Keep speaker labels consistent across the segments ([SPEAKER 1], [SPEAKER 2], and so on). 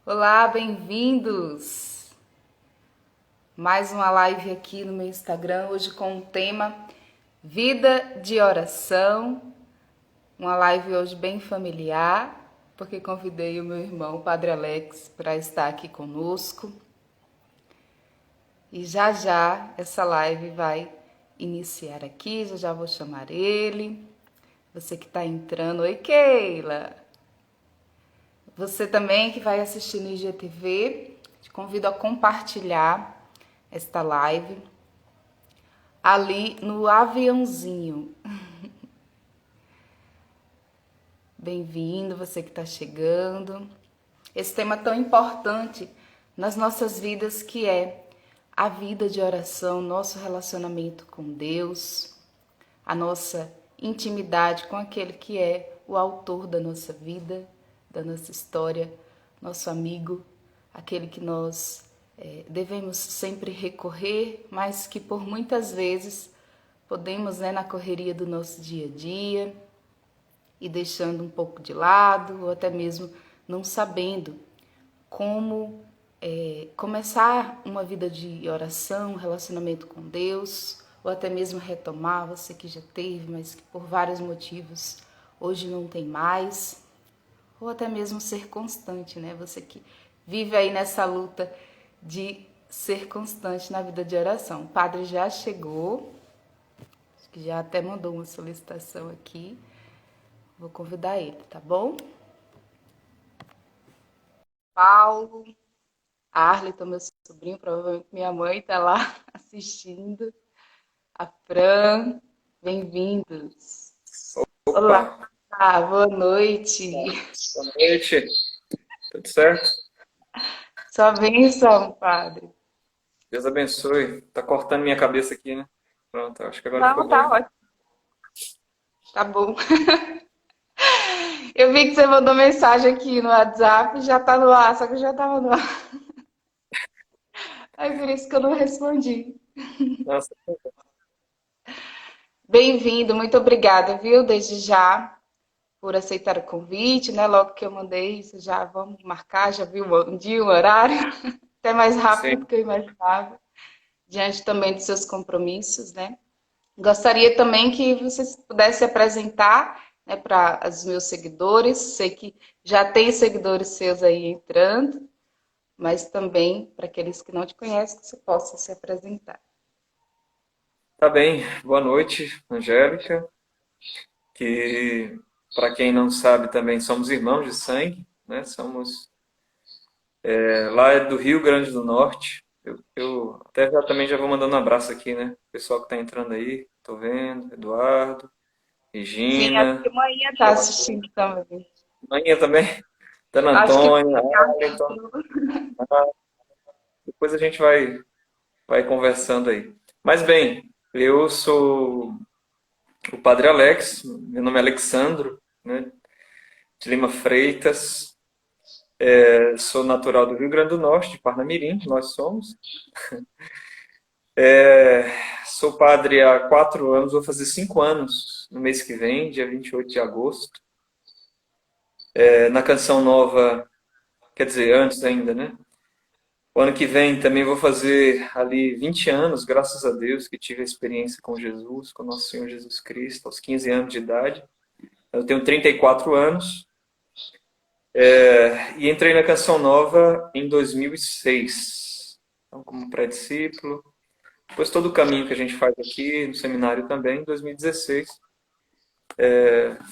[SPEAKER 1] Olá, bem-vindos! Mais uma live aqui no meu Instagram, hoje com o tema Vida de Oração. Uma live hoje bem familiar, porque convidei o meu irmão, o Padre Alex, para estar aqui conosco. E já já essa live vai iniciar aqui, já vou chamar ele. Você que está entrando, oi Keila! Você também que vai assistir no IGTV, te convido a compartilhar esta live ali no aviãozinho. Bem-vindo, você que está chegando. Esse tema tão importante nas nossas vidas que é a vida de oração, nosso relacionamento com Deus, a nossa intimidade com aquele que é o autor da nossa vida, da nossa história, nosso amigo, aquele que nós devemos sempre recorrer, mas que por muitas vezes podemos, na correria do nosso dia a dia, ir deixando um pouco de lado, ou até mesmo não sabendo como começar uma vida de oração, um relacionamento com Deus, ou até mesmo retomar, você que já teve, mas que por vários motivos hoje não tem mais, ou até mesmo ser constante, né? Você que vive aí nessa luta de ser constante na vida de oração. O padre já chegou, acho que já até mandou uma solicitação aqui. Vou convidar ele, tá bom? Paulo, Arlton, meu sobrinho, provavelmente minha mãe tá lá assistindo. A Fran, bem-vindos.
[SPEAKER 2] Opa,
[SPEAKER 1] Olá, boa noite.
[SPEAKER 2] boa noite. Tudo certo?
[SPEAKER 1] Sua bênção, padre.
[SPEAKER 2] Deus abençoe. Tá cortando minha cabeça aqui, né? Pronto, acho que agora ficou
[SPEAKER 1] Não,
[SPEAKER 2] bom.
[SPEAKER 1] tá ótimo. Tá bom. Eu vi que você mandou mensagem aqui no WhatsApp, já tá no ar, só que eu já tava no ar. Aí por isso que eu não respondi.
[SPEAKER 2] Nossa,
[SPEAKER 1] Bem-vindo, muito obrigada, viu? Desde já por aceitar o convite, né? Logo que eu mandei, você já vamos marcar, já viu um dia, um horário, até mais rápido
[SPEAKER 2] sim.
[SPEAKER 1] do que eu imaginava, diante também dos seus compromissos, né? Gostaria também que você pudesse apresentar, né, para os meus seguidores. Sei que já tem seguidores seus aí entrando, mas também para aqueles que não te conhecem, que você possa se apresentar.
[SPEAKER 2] Tá bem. Boa noite, Angélica. Que, para quem não sabe, também somos irmãos de sangue, né? Lá é do Rio Grande do Norte. Eu até também já vou mandando um abraço aqui, né? Pessoal que tá entrando aí, tô vendo. Eduardo,
[SPEAKER 1] Sim, acho que
[SPEAKER 2] Regina,
[SPEAKER 1] amanhã está assistindo também.
[SPEAKER 2] Maninha também, Dona
[SPEAKER 1] Acho que
[SPEAKER 2] Antônia, Arlington. Depois a gente vai conversando aí. Mas bem, eu sou o Padre Alex, meu nome é Alexandro, né, de Lima Freitas, sou natural do Rio Grande do Norte, de Parnamirim, nós somos. Sou padre há 4 anos, vou fazer 5 anos no mês que vem, dia 28 de agosto. Na Canção Nova, quer dizer, antes ainda, né? O ano que vem também vou fazer ali 20 anos, graças a Deus, que tive a experiência com Jesus, com Nosso Senhor Jesus Cristo, aos 15 anos de idade. Eu tenho 34 anos e entrei na Canção Nova em 2006, então, como pré-discípulo. Depois todo o caminho que a gente faz aqui no seminário também, em 2016,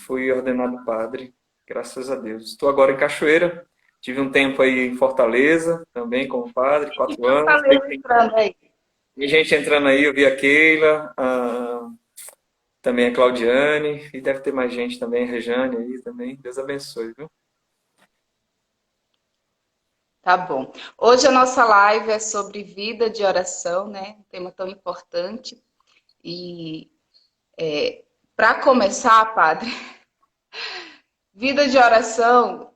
[SPEAKER 2] fui ordenado padre, graças a Deus. Estou agora em Cachoeira, tive um tempo aí em Fortaleza, também como padre,
[SPEAKER 1] E
[SPEAKER 2] 4 anos.
[SPEAKER 1] Fortaleza entrando aí.
[SPEAKER 2] Tem gente entrando aí, eu vi a Keila, também a Claudiane, e deve ter mais gente também, a Rejane aí também. Deus abençoe, viu?
[SPEAKER 1] Tá bom. Hoje a nossa live é sobre vida de oração, né? Um tema tão importante. E para começar, padre, vida de oração,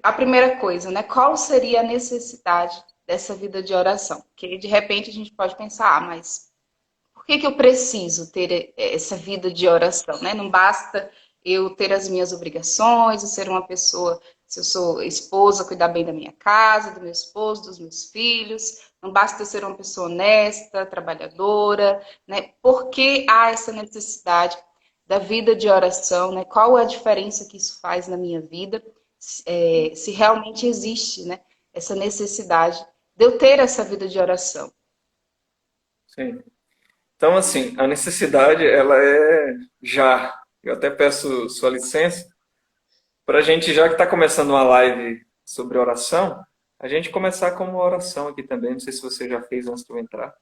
[SPEAKER 1] a primeira coisa, né? Qual seria a necessidade dessa vida de oração? Porque de repente a gente pode pensar, mas por que eu preciso ter essa vida de oração, né? Não basta eu ter as minhas obrigações, eu ser uma pessoa Se eu sou esposa, cuidar bem da minha casa, do meu esposo, dos meus filhos. Não basta eu ser uma pessoa honesta, trabalhadora, né? Por que há essa necessidade da vida de oração, né? Qual é a diferença que isso faz na minha vida? Se realmente existe, né? Essa necessidade de eu ter essa vida de oração.
[SPEAKER 2] Sim. Então, assim, a necessidade, ela é já. Eu até peço sua licença para a gente, já que está começando uma live sobre oração, a gente começar com uma oração aqui também. Não sei se você já fez antes de eu entrar,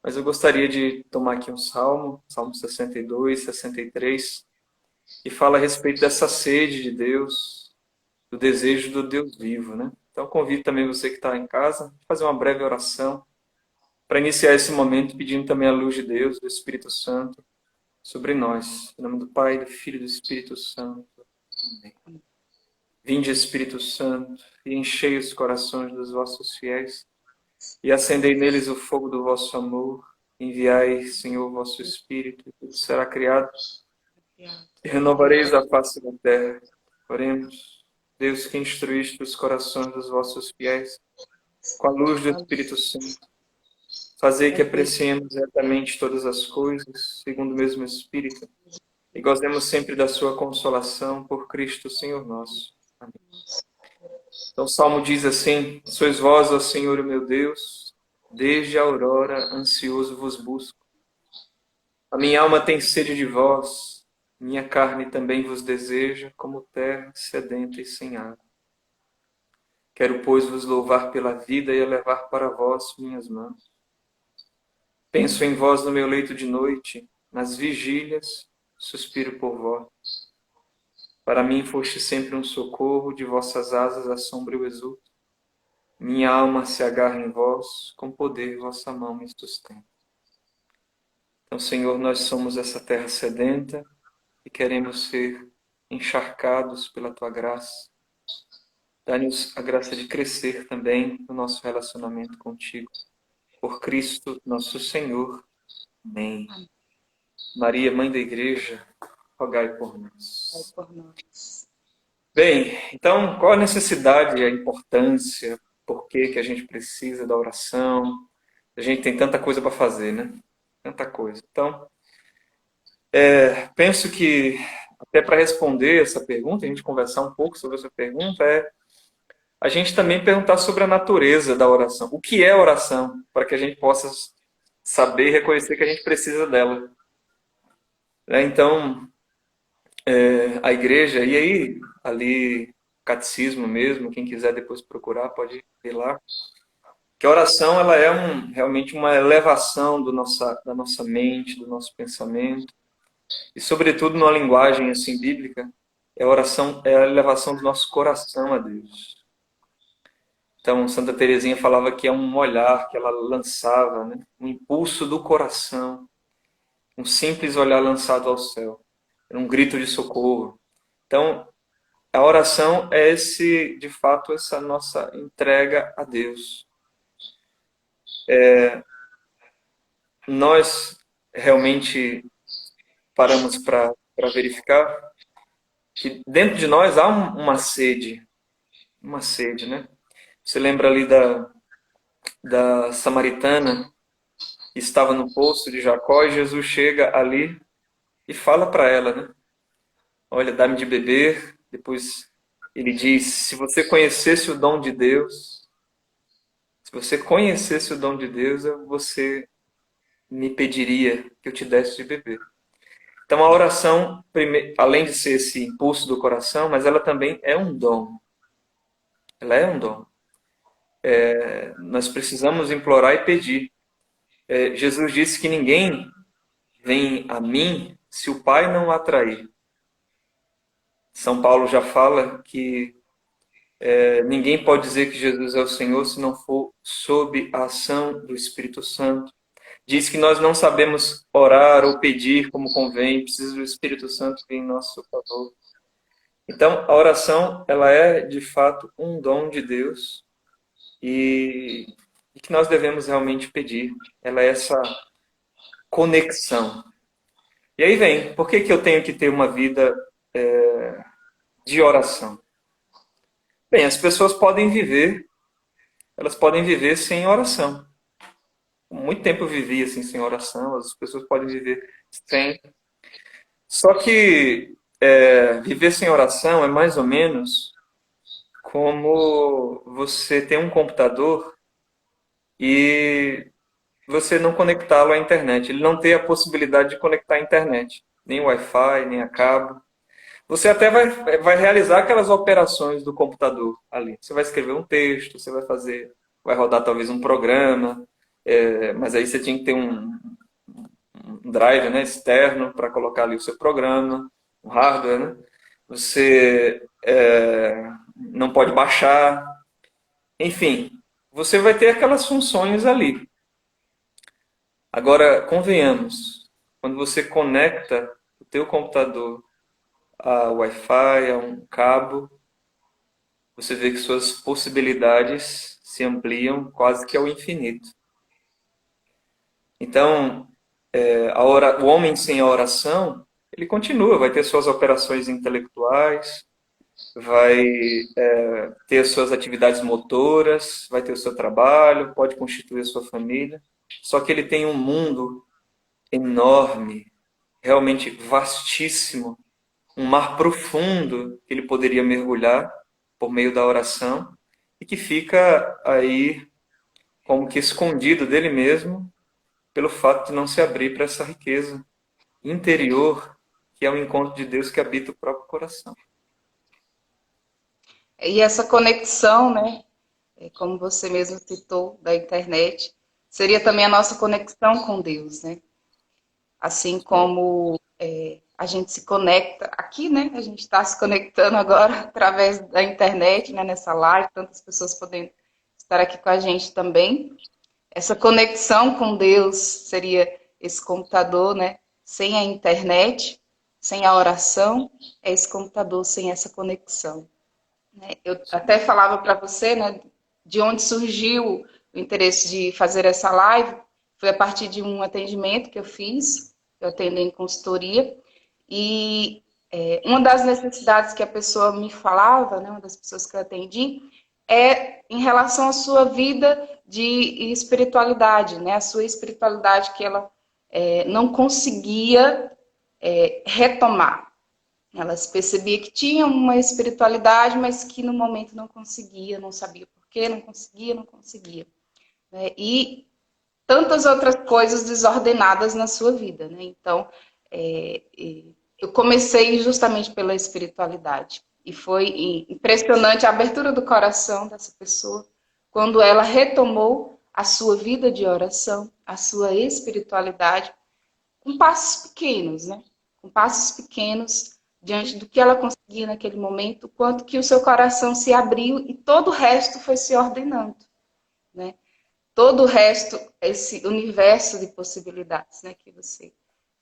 [SPEAKER 2] mas eu gostaria de tomar aqui um salmo, Salmo 62, 63, que fala a respeito dessa sede de Deus, do desejo do Deus vivo, né? Então, convido também você que está em casa a fazer uma breve oração para iniciar esse momento, pedindo também a luz de Deus, do Espírito Santo, sobre nós. Em nome do Pai, do Filho e do Espírito Santo. Amém. Vinde, Espírito Santo, e enchei os corações dos vossos fiéis, e acendei neles o fogo do vosso amor. Enviai, Senhor, o vosso Espírito, e tudo será criado, e renovareis a face da terra. Oremos. Deus, que instruíste os corações dos vossos fiéis, com a luz do Espírito Santo, fazei que apreciemos retamente todas as coisas, segundo o mesmo Espírito, e gozemos sempre da sua consolação por Cristo, Senhor nosso. Amém. Então o Salmo diz assim: Sois vós, ó Senhor, o meu Deus, desde a aurora ansioso vos busco. A minha alma tem sede de vós, minha carne também vos deseja, como terra sedenta e sem água. Quero, pois, vos louvar pela vida e elevar para vós minhas mãos. Penso em vós no meu leito de noite, nas vigílias, suspiro por vós. Para mim foste sempre um socorro, de vossas asas a sombra eu exulto. Minha alma se agarra em vós, com poder vossa mão me sustenta. Então, Senhor, nós somos essa terra sedenta e queremos ser encharcados pela Tua graça. Dá-nos a graça de crescer também no nosso relacionamento contigo. Por Cristo, nosso Senhor. Amém. Maria, Mãe da Igreja, rogai por nós. Bem, então, qual a necessidade e a importância? Por que a gente precisa da oração? A gente tem tanta coisa para fazer, né? Tanta coisa. Então, penso que, até para responder essa pergunta, a gente conversar um pouco sobre essa pergunta, a gente também perguntar sobre a natureza da oração. O que é oração? Para que a gente possa saber e reconhecer que a gente precisa dela. Então, a igreja, e aí, ali, catecismo mesmo, quem quiser depois procurar, pode ir lá. Que a oração, ela é realmente uma elevação da nossa mente, do nosso pensamento, e sobretudo numa linguagem assim bíblica, a oração é a elevação do nosso coração a Deus. Então, Santa Teresinha falava que é um olhar que ela lançava, né? Um impulso do coração, um simples olhar lançado ao céu. Era um grito de socorro. Então, a oração é de fato, essa nossa entrega a Deus. Nós realmente paramos para verificar que dentro de nós há uma sede, né? Você lembra ali da samaritana que estava no poço de Jacó, e Jesus chega ali e fala para ela, né? Olha, dá-me de beber. Depois ele diz: se você conhecesse o dom de Deus, você me pediria que eu te desse de beber. Então a oração, além de ser esse impulso do coração, mas ela também é um dom. Ela é um dom. Nós precisamos implorar e pedir. Jesus disse que ninguém vem a mim se o Pai não o atrair. São Paulo já fala que ninguém pode dizer que Jesus é o Senhor se não for sob a ação do Espírito Santo. Diz que nós não sabemos orar ou pedir como convém, precisa do Espírito Santo vir em nosso favor. Então, a oração, ela é, de fato, um dom de Deus e que nós devemos realmente pedir. Ela é essa conexão. E aí vem, por que eu tenho que ter uma vida de oração? Bem, as pessoas podem viver, elas podem viver sem oração. Muito tempo eu vivi assim sem oração, as pessoas podem viver sem. Só que viver sem oração é mais ou menos como você ter um computador e você não conectá-lo à internet. Ele não tem a possibilidade de conectar à internet, nem o Wi-Fi, nem a cabo. Você até vai realizar aquelas operações do computador ali. Você vai escrever um texto, você vai rodar talvez um programa, mas aí você tinha que ter um drive, né, externo para colocar ali o seu programa, um hardware, né? Você não pode baixar, enfim, você vai ter aquelas funções ali. Agora, convenhamos, quando você conecta o teu computador a Wi-Fi, a um cabo, você vê que suas possibilidades se ampliam quase que ao infinito. Então, o homem sem a oração, ele continua, vai ter suas operações intelectuais, vai ter as suas atividades motoras, vai ter o seu trabalho, pode constituir a sua família. Só que ele tem um mundo enorme, realmente vastíssimo, um mar profundo que ele poderia mergulhar por meio da oração e que fica aí como que escondido dele mesmo pelo fato de não se abrir para essa riqueza interior que é o encontro de Deus que habita o próprio coração.
[SPEAKER 1] E essa conexão, né, como você mesmo citou, da internet, seria também a nossa conexão com Deus, né? Assim como a gente se conecta aqui, né? A gente está se conectando agora através da internet, né? Nessa live, tantas pessoas podendo estar aqui com a gente também. Essa conexão com Deus seria esse computador, né? Sem a internet, sem a oração, é esse computador sem essa conexão. Né? Eu até falava para você, né? De onde surgiu o interesse de fazer essa live, foi a partir de um atendimento que eu fiz, eu atendo em consultoria, e uma das necessidades que a pessoa me falava, né, uma das pessoas que eu atendi, é em relação à sua vida de espiritualidade, né, a sua espiritualidade que ela não conseguia retomar. Ela percebia que tinha uma espiritualidade, mas que no momento não conseguia, não sabia por quê, não conseguia, não conseguia. Né? E tantas outras coisas desordenadas na sua vida. Né? Então, eu comecei justamente pela espiritualidade. E foi impressionante a abertura do coração dessa pessoa quando ela retomou a sua vida de oração, a sua espiritualidade, com passos pequenos, né? Com passos pequenos diante do que ela conseguia naquele momento, quanto que o seu coração se abriu e todo o resto foi se ordenando, né? Todo o resto, esse universo de possibilidades, né, que você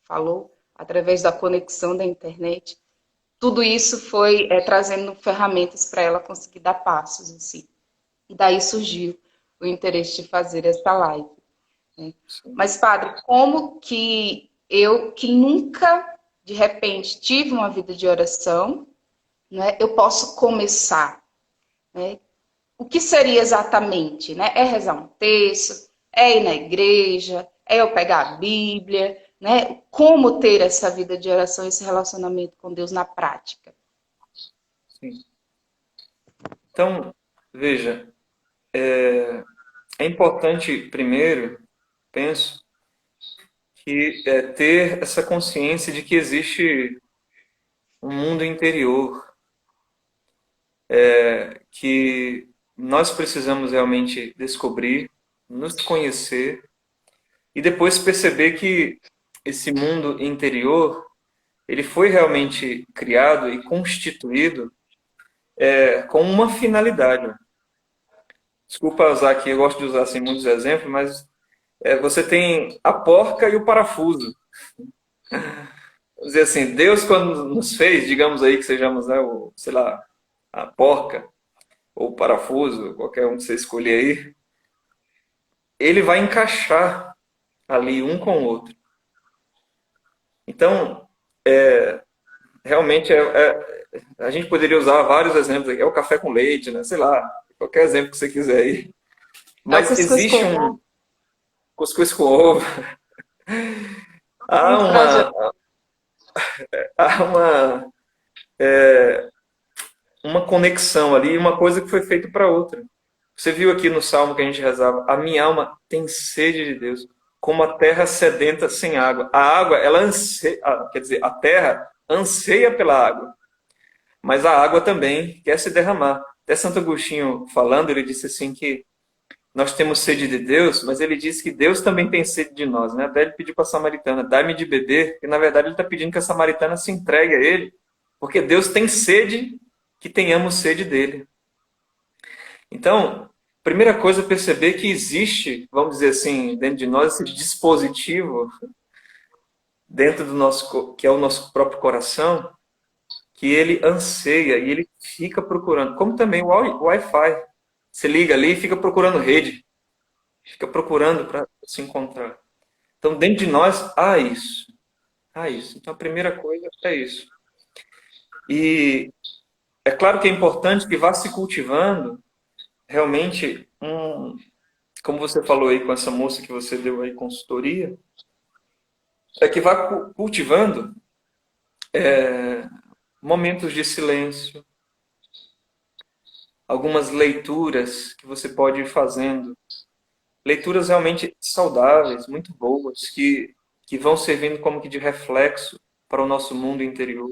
[SPEAKER 1] falou, através da conexão da internet, tudo isso foi trazendo ferramentas para ela conseguir dar passos, assim. E daí surgiu o interesse de fazer essa live. Né? Mas, padre, como que eu, que nunca, de repente, tive uma vida de oração, né, eu posso começar? Né? O que seria exatamente? Né? É rezar um texto? É ir na igreja? É eu pegar a Bíblia? Né? Como ter essa vida de oração, esse relacionamento com Deus na prática?
[SPEAKER 2] Sim. Então, veja, é importante, primeiro, penso, que ter essa consciência de que existe um mundo interior, que nós precisamos realmente descobrir, nos conhecer e depois perceber que esse mundo interior ele foi realmente criado e constituído com uma finalidade. Desculpa usar aqui, eu gosto de usar assim, muitos exemplos, mas você tem a porca e o parafuso. Vamos dizer assim, Deus quando nos fez, digamos aí que sejamos, né, sei lá, a porca ou o parafuso, qualquer um que você escolher aí, ele vai encaixar ali um com o outro. Então, realmente A gente poderia usar vários exemplos aqui. É o café com leite, né? Sei lá, qualquer exemplo que você quiser aí.
[SPEAKER 1] É o
[SPEAKER 2] Mas
[SPEAKER 1] cuscuz com
[SPEAKER 2] existe um
[SPEAKER 1] ovo.
[SPEAKER 2] cuscuz com ovo. Há
[SPEAKER 1] Muito pra
[SPEAKER 2] uma, há uma conexão ali, uma coisa que foi feita para outra. Você viu aqui no salmo que a gente rezava: a minha alma tem sede de Deus, como a terra sedenta sem água. A água, ela anseia, quer dizer, a terra anseia pela água, mas a água também quer se derramar. Até Santo Agostinho falando, ele disse assim que nós temos sede de Deus, mas ele disse que Deus também tem sede de nós, né? Até ele pediu para a samaritana: dá-me de beber, e na verdade ele está pedindo que a samaritana se entregue a ele, porque Deus tem sede que tenhamos sede dele. Então, primeira coisa é perceber que existe, vamos dizer assim, dentro de nós, esse dispositivo, dentro do nosso, que é o nosso próprio coração, que ele anseia e ele fica procurando. Como também o Wi-Fi. Você liga ali e fica procurando rede, fica procurando para se encontrar. Então, dentro de nós, há isso. Há isso. Então, a primeira coisa é isso. E é claro que é importante que vá se cultivando realmente como você falou aí com essa moça que você deu aí consultoria, é que vá cultivando momentos de silêncio, algumas leituras que você pode ir fazendo, leituras realmente saudáveis, muito boas, que vão servindo como que de reflexo para o nosso mundo interior.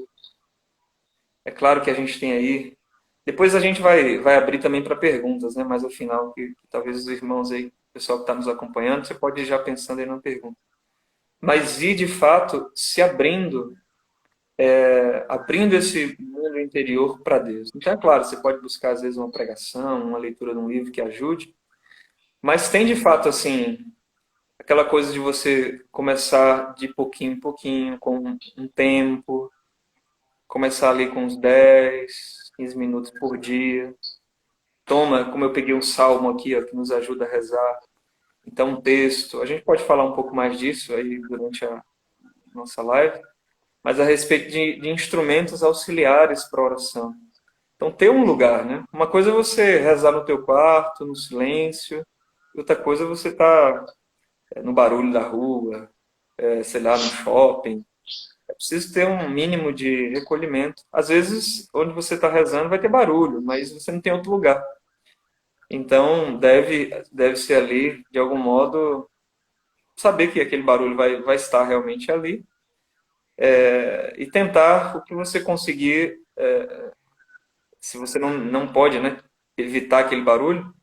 [SPEAKER 2] É claro que a gente tem aí. Depois a gente vai abrir também para perguntas, né? Mas ao final, que talvez os irmãos aí, o pessoal que está nos acompanhando, você pode ir já pensando aí na pergunta. Mas ir de fato se abrindo, abrindo esse mundo interior para Deus. Então, é claro, você pode buscar às vezes uma pregação, uma leitura de um livro que ajude, mas tem de fato assim aquela coisa de você começar de pouquinho em pouquinho, com um tempo, começar ali com uns 10, 15 minutos por dia. Toma, como eu peguei um salmo aqui, ó, que nos ajuda a rezar. Então, um texto. A gente pode falar um pouco mais disso aí durante a nossa live, mas a respeito de instrumentos auxiliares para a oração. Então, ter um lugar, né? Uma coisa é você rezar no teu quarto, no silêncio, e outra coisa é você estar no barulho da rua, sei lá, no shopping. É preciso ter um mínimo de recolhimento. Às vezes, onde você está rezando vai ter barulho, mas você não tem outro lugar. Então, deve ser ali, de algum modo, saber que aquele barulho vai estar realmente ali, e tentar o que você conseguir, se você não pode, né, evitar aquele barulho,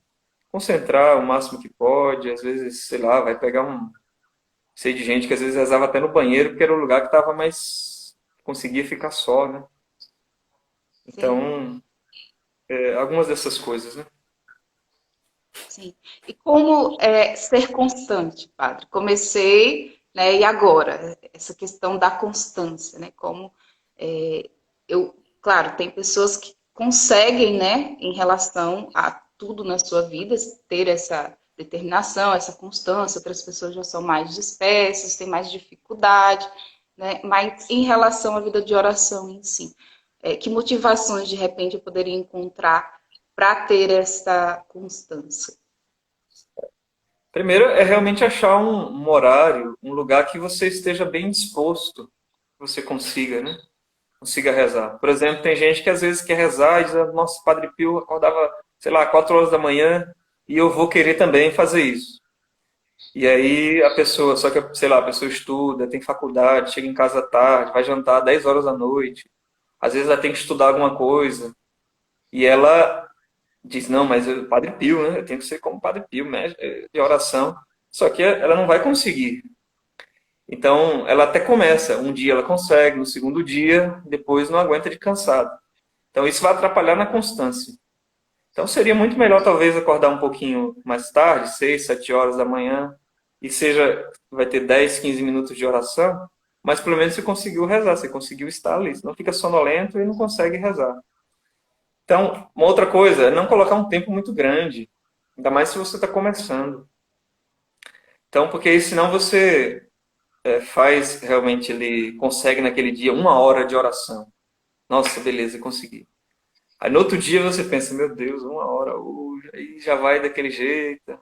[SPEAKER 2] concentrar o máximo que pode. Às vezes, sei lá, vai pegar sei de gente que às vezes rezava até no banheiro, porque era o lugar que estava mais, conseguia ficar só, né?
[SPEAKER 1] sim,
[SPEAKER 2] Então, algumas dessas coisas, né?
[SPEAKER 1] sim. E como ser constante, padre? Comecei, né, e agora? Essa questão da constância, né? Como claro, tem pessoas que conseguem, né, em relação a tudo na sua vida, ter essa determinação, essa constância, outras pessoas já são mais dispersas, têm mais dificuldade, né? Mas em relação à vida de oração em si, que motivações de repente eu poderia encontrar para ter essa constância?
[SPEAKER 2] Primeiro é realmente achar um horário, um lugar que você esteja bem disposto, que você consiga, né? Consiga rezar. Por exemplo, tem gente que às vezes quer rezar e diz: nossa, Padre Pio acordava, sei lá, 4 horas da manhã e eu vou querer também fazer isso. E aí a pessoa, só que, sei lá, a pessoa estuda, tem faculdade, chega em casa tarde, vai jantar 10 horas da noite. Às vezes ela tem que estudar alguma coisa. E ela diz: não, mas eu, Padre Pio, né? Eu tenho que ser como Padre Pio, mestre de oração. Só que ela não vai conseguir. Então, ela até começa. Um dia ela consegue, no segundo dia, depois não aguenta de cansado. Então, isso vai atrapalhar na constância. Então, seria muito melhor, talvez, acordar um pouquinho mais tarde, 6, 7 horas da manhã, e seja, vai ter 10, 15 minutos de oração, mas pelo menos você conseguiu rezar, você conseguiu estar ali. Senão fica sonolento e não consegue rezar. Então, uma outra coisa é não colocar um tempo muito grande, ainda mais se você está começando. Então, porque aí, senão você faz realmente, ele consegue naquele dia 1 hora de oração. Nossa, beleza, consegui. Aí no outro dia você pensa, meu Deus, 1 hora hoje, aí já vai daquele jeito.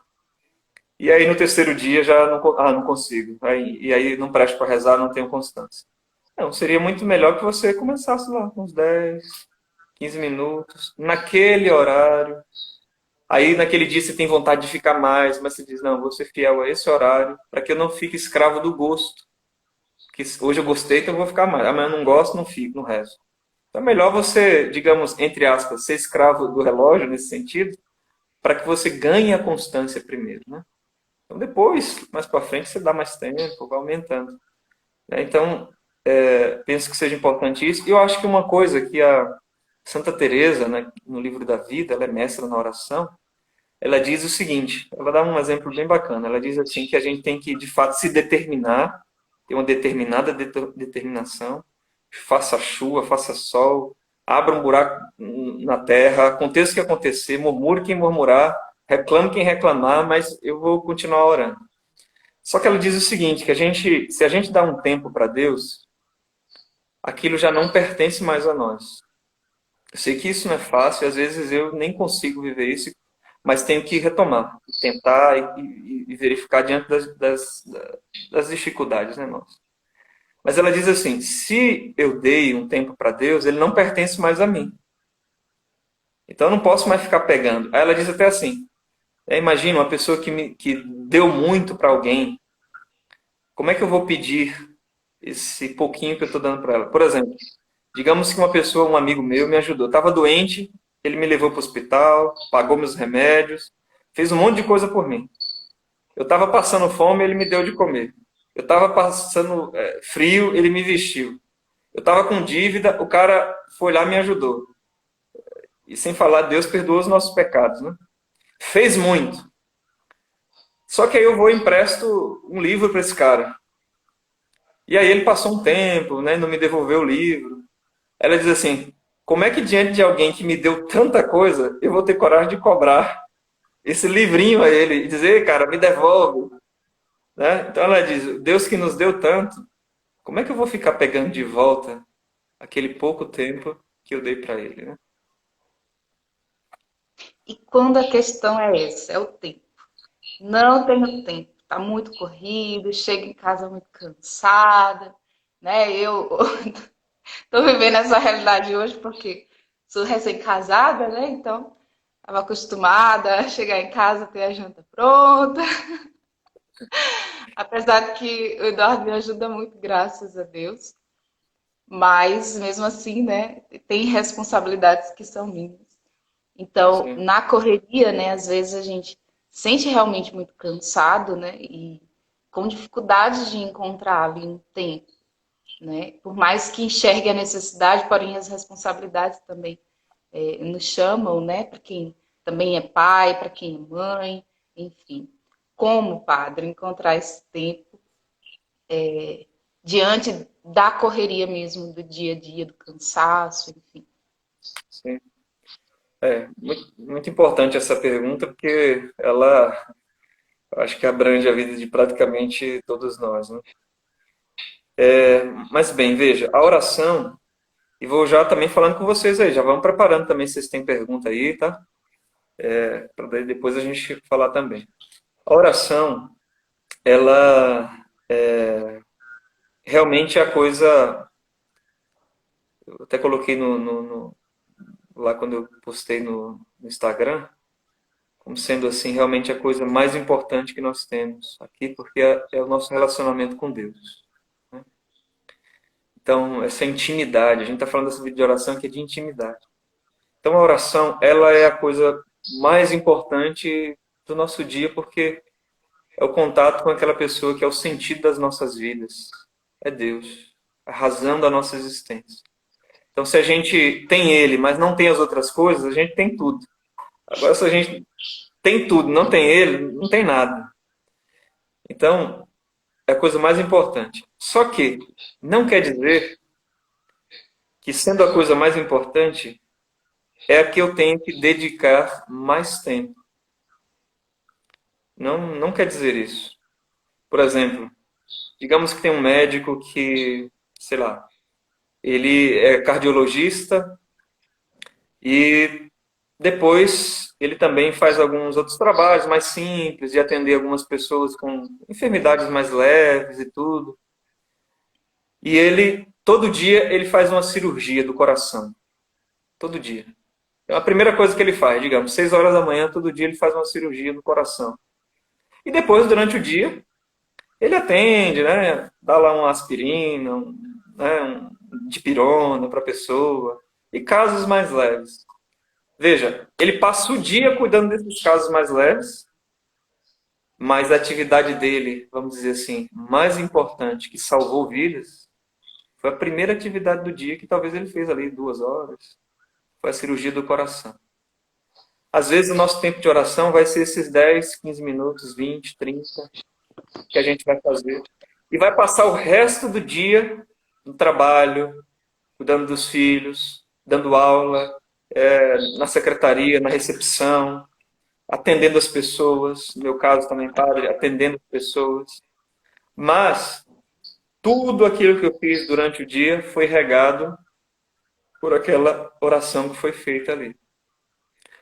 [SPEAKER 2] E aí no terceiro dia já não, não consigo. E aí não presto para rezar, não tenho constância. Não, seria muito melhor que você começasse lá com uns 10, 15 minutos, naquele horário. Aí naquele dia você tem vontade de ficar mais, mas você diz, não, vou ser fiel a esse horário, para que eu não fique escravo do gosto. Que hoje eu gostei, então eu vou ficar mais. Amanhã eu não gosto, não fico, não rezo. Então é melhor você, digamos, entre aspas, ser escravo do relógio nesse sentido, para que você ganhe a constância primeiro, né? Então depois, mais para frente, você dá mais tempo, vai aumentando. Né? Então, penso que seja importante isso. E eu acho que uma coisa que a Santa Teresa, né, no livro da vida, ela é mestra na oração, ela diz o seguinte, ela dá um exemplo bem bacana, ela diz assim que a gente tem que, de fato, se determinar, ter uma determinada determinação, faça chuva, faça sol, abra um buraco na terra, aconteça o que acontecer, murmure quem murmurar, reclame quem reclamar, mas eu vou continuar orando. Só que ela diz o seguinte, que se a gente dá um tempo para Deus, aquilo já não pertence mais a nós. Eu sei que isso não é fácil, às vezes eu nem consigo viver isso, mas tenho que retomar, tentar e verificar diante das dificuldades, né, irmãos? Mas ela diz assim: se eu dei um tempo para Deus, ele não pertence mais a mim. Então eu não posso mais ficar pegando. Aí ela diz até assim: imagina uma pessoa que deu muito para alguém, como é que eu vou pedir esse pouquinho que eu estou dando para ela? Por exemplo, digamos que uma pessoa, um amigo meu, me ajudou. Estava doente, ele me levou para o hospital, pagou meus remédios, fez um monte de coisa por mim. Eu estava passando fome, ele me deu de comer. Eu estava passando frio, ele me vestiu. Eu estava com dívida, o cara foi lá e me ajudou. E sem falar, Deus perdoa os nossos pecados, né? Fez muito. Só que aí eu vou e empresto um livro para esse cara. E aí ele passou um tempo, né, não me devolveu o livro. Ela diz assim: como é que diante de alguém que me deu tanta coisa, eu vou ter coragem de cobrar esse livrinho a ele e dizer, cara, me devolve, né? Então ela diz: Deus que nos deu tanto, como é que eu vou ficar pegando de volta aquele pouco tempo que eu dei para ele, né?
[SPEAKER 1] E quando a questão é essa, é o tempo. Não tenho tempo, tá muito corrido, chego em casa muito cansada, né? Eu tô vivendo essa realidade hoje porque sou recém-casada, né? Então, estava acostumada a chegar em casa, ter a janta pronta. Apesar de que o Eduardo me ajuda muito, graças a Deus. Mas, mesmo assim, né? Tem responsabilidades que são minhas. Então,
[SPEAKER 2] Sim,
[SPEAKER 1] na correria, né? Às vezes a gente sente realmente muito cansado, né? E com dificuldade de encontrar ali um tempo, né? Por mais que enxergue a necessidade, porém as responsabilidades também nos chamam, né? Para quem também é pai, para quem é mãe, enfim. Como, padre, encontrar esse tempo diante da correria mesmo do dia a dia, do cansaço, enfim.
[SPEAKER 2] sim. Muito, muito importante essa pergunta, porque ela, eu acho que abrange a vida de praticamente todos nós, né? Mas bem, veja, a oração, e vou já também falando com vocês aí, já vamos preparando também se vocês têm pergunta aí, tá? Para daí depois a gente falar também. A oração, ela realmente é a coisa, eu até coloquei lá quando eu postei no Instagram, como sendo assim realmente a coisa mais importante que nós temos aqui, porque é o nosso relacionamento com Deus. Né? Então, essa intimidade, a gente está falando dessa vida de oração que é de intimidade. Então, a oração, ela é a coisa mais importante do nosso dia, porque é o contato com aquela pessoa que é o sentido das nossas vidas. É Deus, a razão da nossa existência. Então, se a gente tem Ele, mas não tem as outras coisas, a gente tem tudo. Agora, se a gente tem tudo, não tem Ele, não tem nada. Então, é a coisa mais importante. Só que não quer dizer que, sendo a coisa mais importante, é a que eu tenho que dedicar mais tempo. Não, não quer dizer isso. Por exemplo, digamos que tem um médico que, sei lá, Ele é cardiologista e depois ele também faz alguns outros trabalhos mais simples, de atender algumas pessoas com enfermidades mais leves e tudo. E ele, todo dia, ele faz uma cirurgia do coração. Todo dia. É a primeira coisa que ele faz, digamos, 6 horas da manhã, todo dia ele faz uma cirurgia do coração. E depois, durante o dia, ele atende, né? Dá lá uma aspirina, né? Dipirona para a pessoa. E casos mais leves. Veja, ele passa o dia cuidando desses casos mais leves, mas a atividade dele, vamos dizer assim, mais importante, que salvou vidas, foi a primeira atividade do dia que talvez ele fez ali 2 horas. Foi a cirurgia do coração. Às vezes o nosso tempo de oração vai ser esses 10, 15 minutos, 20, 30 que a gente vai fazer. E vai passar o resto do dia no trabalho, cuidando dos filhos, dando aula, na secretaria, na recepção, atendendo as pessoas, no meu caso também, padre, atendendo as pessoas. Mas tudo aquilo que eu fiz durante o dia foi regado por aquela oração que foi feita ali.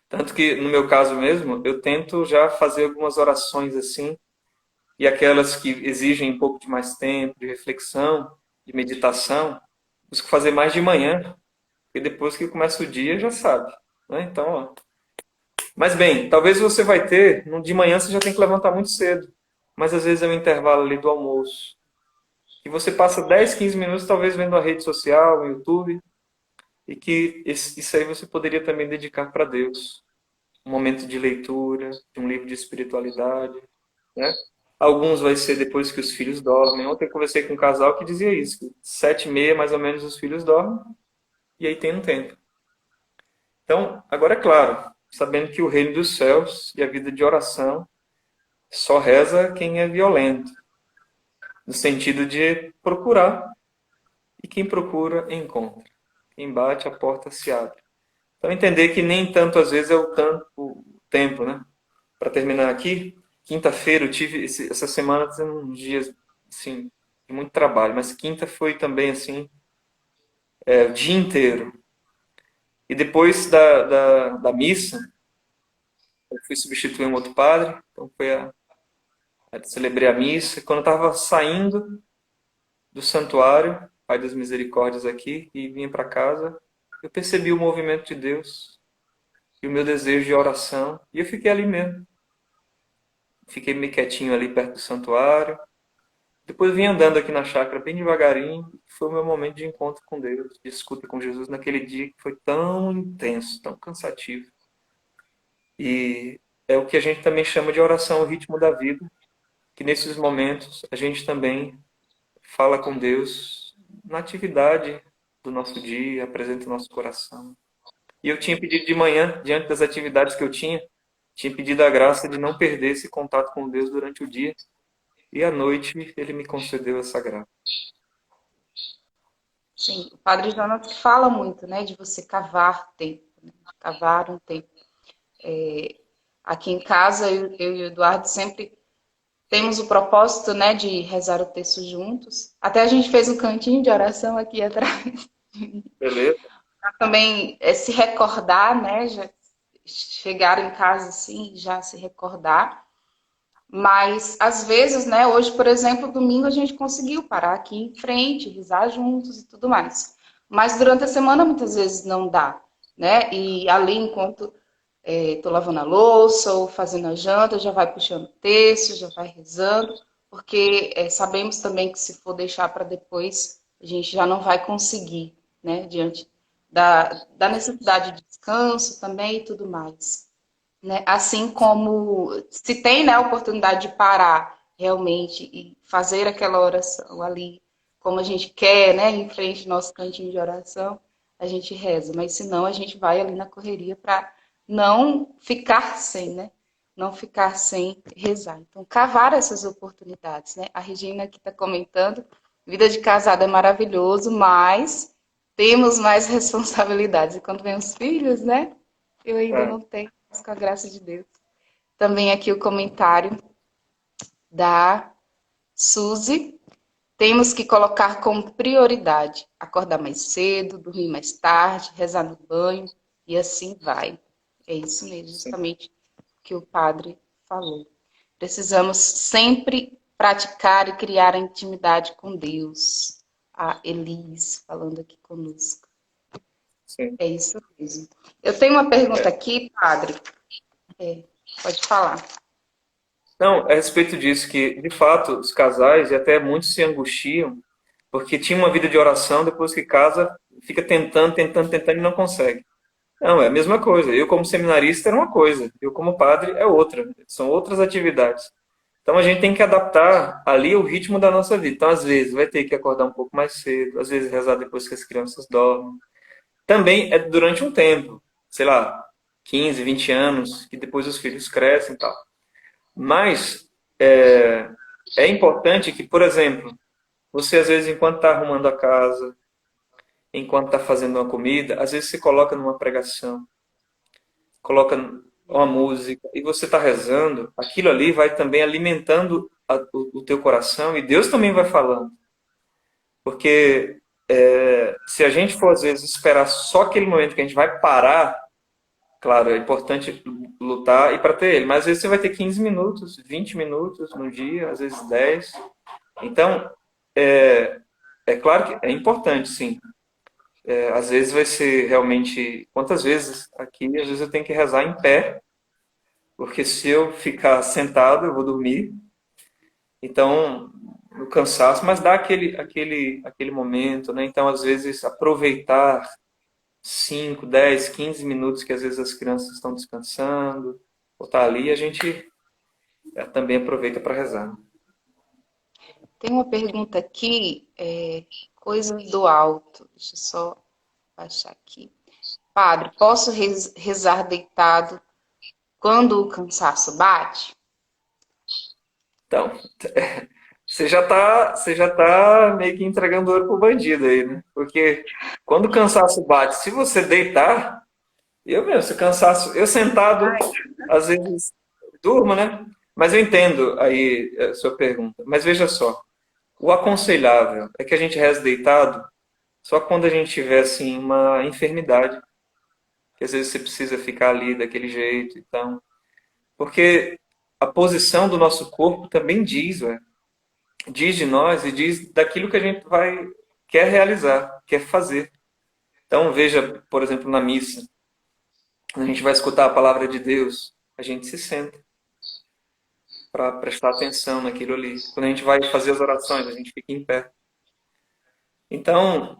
[SPEAKER 2] Tanto que, no meu caso mesmo, eu tento já fazer algumas orações assim, e aquelas que exigem um pouco de mais tempo, de reflexão, de meditação, busco fazer mais de manhã, porque depois que começa o dia já sabe. Né? Então, ó. Mas bem, talvez você vai ter, de manhã você já tem que levantar muito cedo, mas às vezes é um intervalo ali do almoço. E você passa 10, 15 minutos talvez vendo a rede social, o YouTube, e que isso aí você poderia também dedicar para Deus. Um momento de leitura, de um livro de espiritualidade, né? Alguns vai ser depois que os filhos dormem. Ontem eu conversei com um casal que dizia isso, que 7h30 mais ou menos os filhos dormem, e aí tem um tempo. Então, agora é claro, sabendo que o reino dos céus e a vida de oração só reza quem é violento, no sentido de procurar, e quem procura encontra. Quem bate, a porta se abre. Então, entender que nem tanto às vezes é o tempo, né? Para terminar aqui, quinta-feira eu tive, essa semana, uns dias, assim, de muito trabalho, mas quinta foi também, assim, o dia inteiro. E depois da missa, eu fui substituir um outro padre, então celebrei a missa. Quando eu estava saindo do santuário, Pai das Misericórdias aqui, e vinha para casa, eu percebi o movimento de Deus e o meu desejo de oração, e eu fiquei ali mesmo. Fiquei meio quietinho ali perto do santuário. Depois vim andando aqui na chácara bem devagarinho. Foi o meu momento de encontro com Deus, de escuta com Jesus naquele dia que foi tão intenso, tão cansativo. E é o que a gente também chama de oração, o ritmo da vida, que nesses momentos a gente também fala com Deus na atividade do nosso dia, apresenta o nosso coração. E eu tinha pedido de manhã, diante das atividades que eu tinha pedido a graça de não perder esse contato com Deus durante o dia. E à noite ele me concedeu essa graça.
[SPEAKER 1] Sim, o Padre Jonas que fala muito, né, de você cavar tempo, né, cavar um tempo. Aqui em casa, eu e o Eduardo sempre temos o propósito, né, de rezar o texto juntos. Até a gente fez um cantinho de oração aqui atrás.
[SPEAKER 2] Beleza?
[SPEAKER 1] Pra também se recordar, né, já chegar em casa assim, já se recordar. Mas, às vezes, né, hoje, por exemplo, domingo a gente conseguiu parar aqui em frente, rezar juntos e tudo mais. Mas durante a semana muitas vezes não dá, né? E ali, enquanto estou lavando a louça ou fazendo a janta, já vai puxando texto, já vai rezando, porque sabemos também que se for deixar para depois, a gente já não vai conseguir, né? Diante da necessidade de descanso também e tudo mais. Né? Assim como se tem, né, a oportunidade de parar realmente e fazer aquela oração ali, como a gente quer, né, em frente ao nosso cantinho de oração, a gente reza. Mas senão a gente vai ali na correria para não ficar sem, né? Não ficar sem rezar. Então, cavar essas oportunidades, né? A Regina aqui está comentando, vida de casada é maravilhoso, mas temos mais responsabilidades. E quando vem os filhos, né? Eu ainda
[SPEAKER 2] É.
[SPEAKER 1] não tenho, mas com a graça de Deus. Também aqui o comentário da Suzy. Temos que colocar como prioridade acordar mais cedo, dormir mais tarde, rezar no banho e assim vai. É isso mesmo,
[SPEAKER 2] Sim,
[SPEAKER 1] justamente o que o padre falou. Precisamos sempre praticar e criar a intimidade com Deus. A Elis falando aqui conosco.
[SPEAKER 2] sim.
[SPEAKER 1] É isso mesmo. Eu tenho uma pergunta
[SPEAKER 2] É.
[SPEAKER 1] aqui, padre. É, pode falar.
[SPEAKER 2] Não, é a respeito disso, que de fato os casais, e até muitos se angustiam, porque tinha uma vida de oração, depois que casa, fica tentando, tentando, tentando e não consegue. Não, é a mesma coisa. Eu, como seminarista, era uma coisa, eu, como padre, é outra. São outras atividades. Então a gente tem que adaptar ali o ritmo da nossa vida. Então, às vezes, vai ter que acordar um pouco mais cedo, às vezes rezar depois que as crianças dormem. Também é durante um tempo, sei lá, 15, 20 anos, que depois os filhos crescem e tal. Mas é, é importante que, por exemplo, você às vezes, enquanto está arrumando a casa, enquanto está fazendo uma comida, às vezes você coloca numa pregação, coloca uma música e você está rezando, aquilo ali vai também alimentando o teu coração e Deus também vai falando. Porque se a gente for, às vezes, esperar só aquele momento que a gente vai parar, claro, é importante lutar e para ter ele, mas às vezes você vai ter 15 minutos, 20 minutos no dia, às vezes 10. Então, é, é claro que é importante, sim. Às vezes vai ser realmente. Quantas vezes aqui, às vezes eu tenho que rezar em pé, porque se eu ficar sentado, eu vou dormir. Então, no cansaço, mas dá aquele momento, né? Então, às vezes, aproveitar 5, 10, 15 minutos que às vezes as crianças estão descansando, ou tá ali, a gente também aproveita para rezar.
[SPEAKER 1] Tem uma pergunta aqui, coisas do alto. Deixa eu só baixar aqui. Padre, posso rezar deitado quando o cansaço bate?
[SPEAKER 2] Então, você já tá meio que entregando ouro pro bandido aí, né? Porque quando o cansaço bate, se você deitar, eu mesmo, se o cansaço, eu sentado, às vezes durmo, né? Mas eu entendo aí a sua pergunta. Mas veja só, o aconselhável é que a gente reze deitado só quando a gente tiver assim uma enfermidade, que às vezes você precisa ficar ali daquele jeito, então, porque a posição do nosso corpo também diz, ué, diz de nós e diz daquilo que a gente vai quer realizar, quer fazer. Então veja, por exemplo, na missa, quando a gente vai escutar a palavra de Deus, a gente se senta para prestar atenção naquilo ali. Quando a gente vai fazer as orações, a gente fica em pé. Então,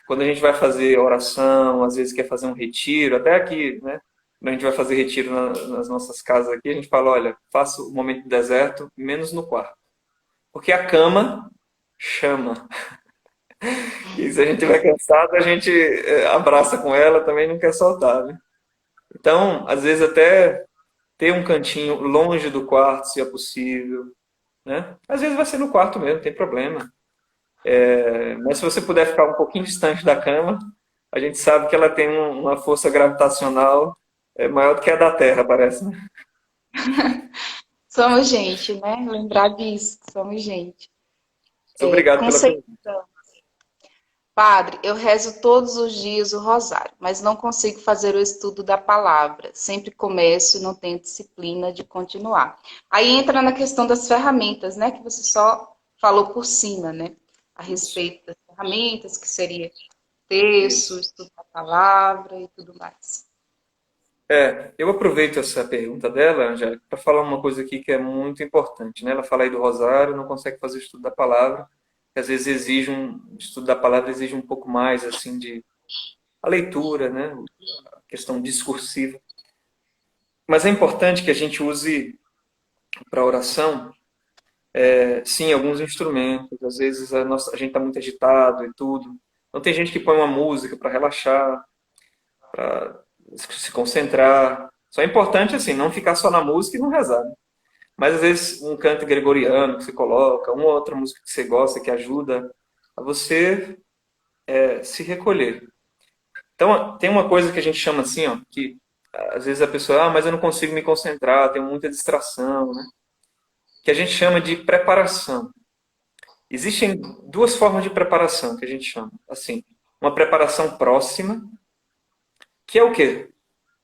[SPEAKER 2] quando a gente vai fazer oração, às vezes quer fazer um retiro, até aqui, né? Quando a gente vai fazer retiro nas nossas casas aqui, a gente fala, olha, faça o momento do deserto menos no quarto. Porque a cama chama. E se a gente estiver cansado, a gente abraça com ela, também não quer soltar, né? Então, às vezes até ter um cantinho longe do quarto, se é possível, né? Às vezes vai ser no quarto mesmo, não tem problema. Mas se você puder ficar um pouquinho distante da cama, a gente sabe que ela tem uma força gravitacional maior do que a da Terra, parece, né?
[SPEAKER 1] Somos gente, né? Lembrar disso, somos gente.
[SPEAKER 2] Muito obrigado pela
[SPEAKER 1] Conceição.
[SPEAKER 2] pergunta.
[SPEAKER 1] Padre, eu rezo todos os dias o rosário, mas não consigo fazer o estudo da palavra. Sempre começo e não tenho disciplina de continuar. Aí entra na questão das ferramentas, né? Que você só falou por cima, né? A
[SPEAKER 2] Isso,
[SPEAKER 1] respeito das ferramentas, que seria texto,
[SPEAKER 2] isso.
[SPEAKER 1] estudo da palavra e tudo mais.
[SPEAKER 2] Eu aproveito essa pergunta dela, Angélica, para falar uma coisa aqui que é muito importante, né? Ela fala aí do rosário, não consegue fazer o estudo da palavra, que às vezes exige o estudo da palavra exige um pouco mais, assim, de a leitura, né? A questão discursiva. Mas é importante que a gente use para oração, sim, alguns instrumentos. Às vezes a gente está muito agitado e tudo. Então tem gente que põe uma música para relaxar, para se concentrar. Só é importante assim, não ficar só na música e não rezar, né? Mas às vezes um canto gregoriano que você coloca, uma outra música que você gosta que ajuda a você se recolher. Então tem uma coisa que a gente chama assim, ó, que às vezes a pessoa, mas eu não consigo me concentrar, tenho muita distração, né? Que a gente chama de preparação. Existem duas formas de preparação que a gente chama. Assim, uma preparação próxima, que é o quê?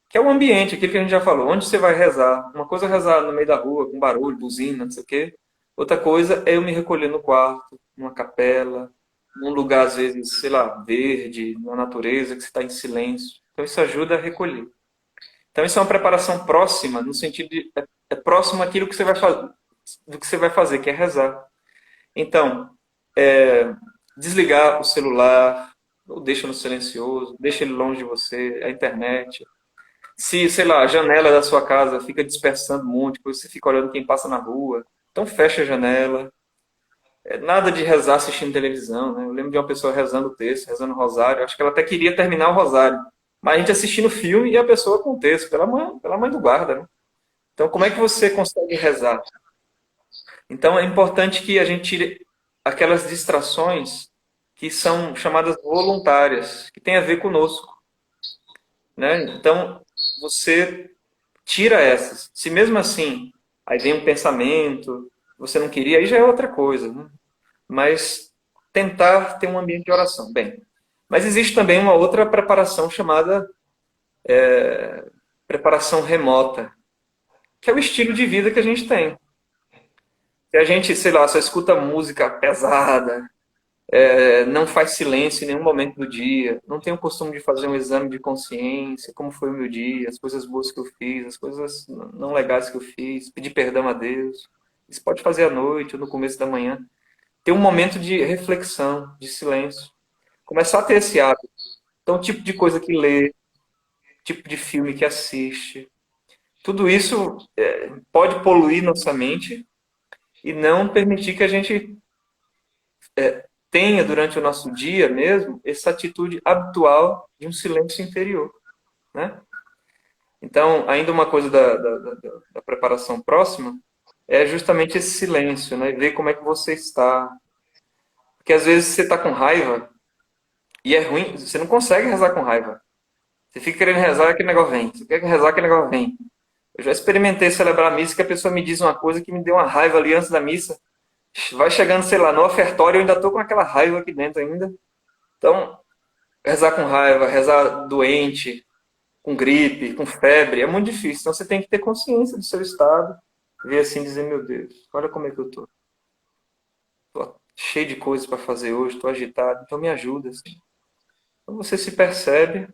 [SPEAKER 2] Que é o ambiente, aquilo que a gente já falou. Onde você vai rezar? Uma coisa é rezar no meio da rua, com barulho, buzina, não sei o quê. Outra coisa é eu me recolher no quarto, numa capela, num lugar, às vezes, sei lá, verde, na natureza, que você está em silêncio. Então, isso ajuda a recolher. Então, isso é uma preparação próxima, no sentido de é próximo àquilo que você vai fazer, do que você vai fazer, que é rezar. Então, desligar o celular, ou deixa no silencioso, deixa ele longe de você, a internet. Se, sei lá, a janela da sua casa fica dispersando muito, depois você fica olhando quem passa na rua, então fecha a janela. Nada de rezar assistindo televisão, né? Eu lembro de uma pessoa rezando o texto, rezando o rosário. Acho que ela até queria terminar o rosário. Mas a gente assistindo o filme e a pessoa com o texto, pela mãe do guarda, né? Então, como é que você consegue rezar? Então, é importante que a gente tire aquelas distrações que são chamadas voluntárias, que tem a ver conosco, né? Então, você tira essas. Se mesmo assim, aí vem um pensamento, você não queria, aí já é outra coisa, né? Mas tentar ter um ambiente de oração. Bem, mas existe também uma outra preparação chamada preparação remota, que é o estilo de vida que a gente tem. Se a gente, sei lá, só escuta música pesada, não faz silêncio em nenhum momento do dia, não tem o costume de fazer um exame de consciência, como foi o meu dia, as coisas boas que eu fiz, as coisas não legais que eu fiz, pedir perdão a Deus. Isso pode fazer à noite ou no começo da manhã. Ter um momento de reflexão, de silêncio. Começar a ter esse hábito. Então, o tipo de coisa que lê, tipo de filme que assiste, tudo isso pode poluir nossa mente e não permitir que a gente tenha durante o nosso dia mesmo essa atitude habitual de um silêncio interior, né? Então, ainda uma coisa da preparação próxima é justamente esse silêncio, né? Ver como é que você está. Porque às vezes você está com raiva e é ruim, você não consegue rezar com raiva. Você fica querendo rezar, aquele negócio vem. Você quer rezar, aquele negócio vem. Eu já experimentei celebrar a missa que a pessoa me diz uma coisa que me deu uma raiva ali antes da missa. Vai chegando, sei lá, no ofertório, eu ainda estou com aquela raiva aqui dentro ainda. Então, rezar com raiva, rezar doente, com gripe, com febre, é muito difícil. Então você tem que ter consciência do seu estado, ver assim e dizer, meu Deus, olha como é que eu estou. Estou cheio de coisas para fazer hoje, estou agitado, então me ajuda. Assim. Então você se percebe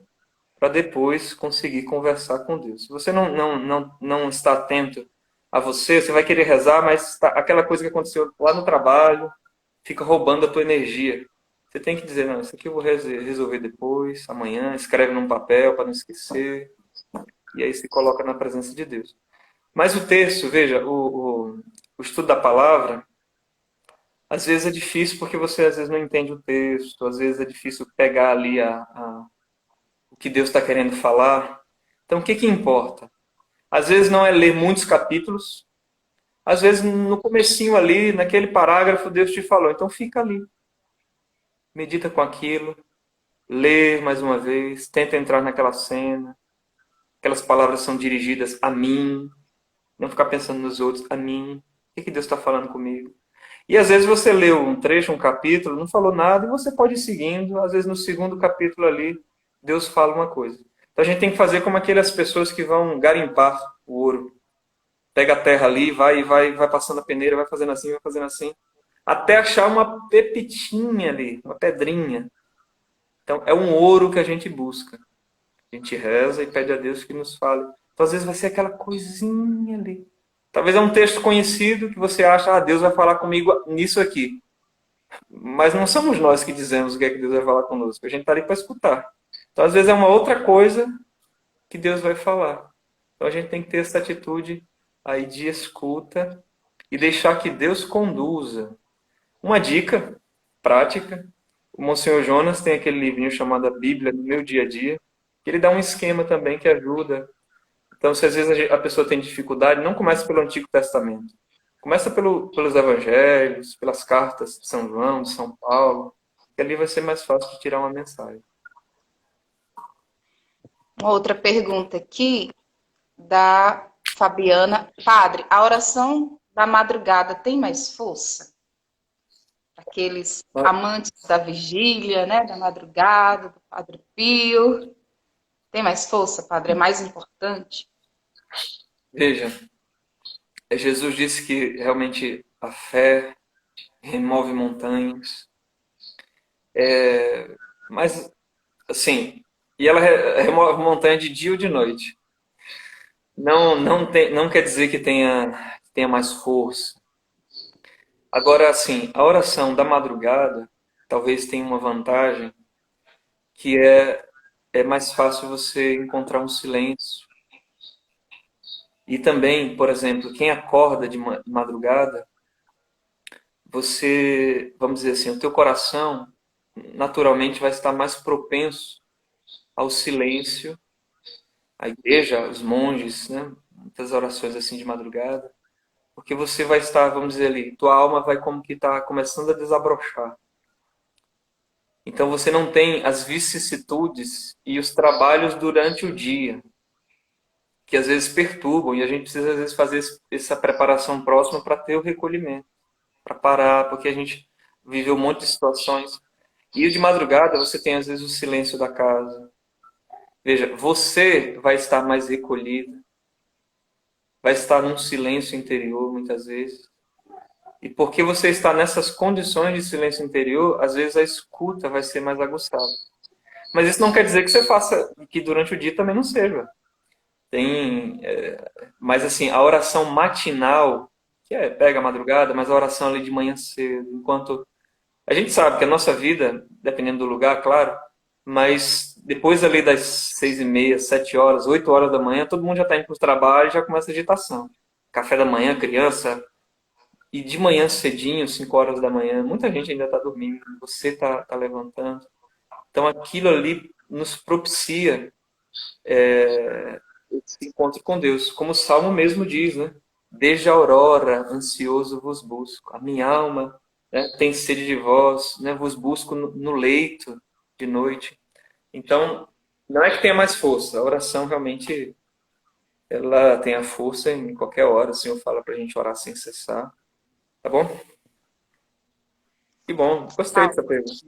[SPEAKER 2] para depois conseguir conversar com Deus. Se você não está atento a você, você vai querer rezar, mas aquela coisa que aconteceu lá no trabalho fica roubando a tua energia. Você tem que dizer, não, isso aqui eu vou resolver depois, amanhã, escreve num papel para não esquecer, e aí se coloca na presença de Deus. Mas o texto, veja, o estudo da palavra, às vezes é difícil porque você às vezes não entende o texto, às vezes é difícil pegar ali o que Deus está querendo falar. Então, o que importa? Às vezes não é ler muitos capítulos, às vezes no comecinho ali, naquele parágrafo, Deus te falou. Então, fica ali, medita com aquilo, lê mais uma vez, tenta entrar naquela cena. Aquelas palavras são dirigidas a mim, não ficar pensando nos outros, a mim. O que Deus está falando comigo? E às vezes você leu um trecho, um capítulo, não falou nada, e você pode ir seguindo. Às vezes no segundo capítulo ali, Deus fala uma coisa. Então a gente tem que fazer como aquelas pessoas que vão garimpar o ouro. Pega a terra ali, vai passando a peneira, vai fazendo assim, até achar uma pepitinha ali, uma pedrinha. Então é um ouro que a gente busca. A gente reza e pede a Deus que nos fale. Então às vezes vai ser aquela coisinha ali. Talvez é um texto conhecido que você acha, ah, Deus vai falar comigo nisso aqui. Mas não somos nós que dizemos o que é que Deus vai falar conosco. A gente está ali para escutar. Então, às vezes, é uma outra coisa que Deus vai falar. Então, a gente tem que ter essa atitude aí de escuta e deixar que Deus conduza. Uma dica prática. O Monsenhor Jonas tem aquele livrinho chamado A Bíblia no Meu Dia a Dia, que ele dá um esquema também que ajuda. Então, se às vezes a pessoa tem dificuldade, não comece pelo Antigo Testamento. Começa pelos evangelhos, pelas cartas de São João, de São Paulo, que ali vai ser mais fácil de tirar uma mensagem.
[SPEAKER 1] Uma outra pergunta aqui da Fabiana. Padre, a oração da madrugada tem mais força aqueles amantes da vigília, né, da madrugada, do Padre Pio. Tem mais força, Padre? É mais importante?
[SPEAKER 2] Veja, Jesus disse que realmente a fé remove montanhas, mas assim, e ela remove montanha de dia ou de noite. Não quer dizer que tenha mais força. Agora, assim, a oração da madrugada talvez tenha uma vantagem que é mais fácil você encontrar um silêncio. E também, por exemplo, quem acorda de madrugada, você, vamos dizer assim, o teu coração naturalmente vai estar mais propenso ao silêncio. A igreja, os monges, né? Muitas orações assim de madrugada. Porque você vai estar, vamos dizer ali, tua alma vai como que estar começando a desabrochar. Então você não tem as vicissitudes e os trabalhos durante o dia, que às vezes perturbam, e a gente precisa às vezes fazer essa preparação próxima para ter o recolhimento, para parar, porque a gente viveu um monte de situações. E de madrugada você tem às vezes o silêncio da casa. Veja, você vai estar mais recolhido, vai estar num silêncio interior muitas vezes. E porque você está nessas condições de silêncio interior, às vezes a escuta vai ser mais aguçada. Mas isso não quer dizer que você faça, que durante o dia também não seja. Mas assim, a oração matinal, que pega a madrugada, mas a oração ali de manhã cedo, enquanto a gente sabe que a nossa vida, dependendo do lugar, claro, mas depois ali das 6h30, 7 horas, 8 horas da manhã, todo mundo já está indo para o trabalho e já começa a agitação. Café da manhã, criança, e de manhã cedinho, 5 horas da manhã, muita gente ainda está dormindo, você está levantando. Então aquilo ali nos propicia esse encontro com Deus. Como o Salmo mesmo diz, né? Desde a aurora, ansioso vos busco. A minha alma, né, tem sede de vós, né? Vos busco no leito de noite. Então, não é que tenha mais força. A oração realmente, ela tem a força em qualquer hora. O Senhor fala para a gente orar sem cessar. Tá bom? Que bom. Gostei
[SPEAKER 1] Ah,
[SPEAKER 2] dessa pergunta.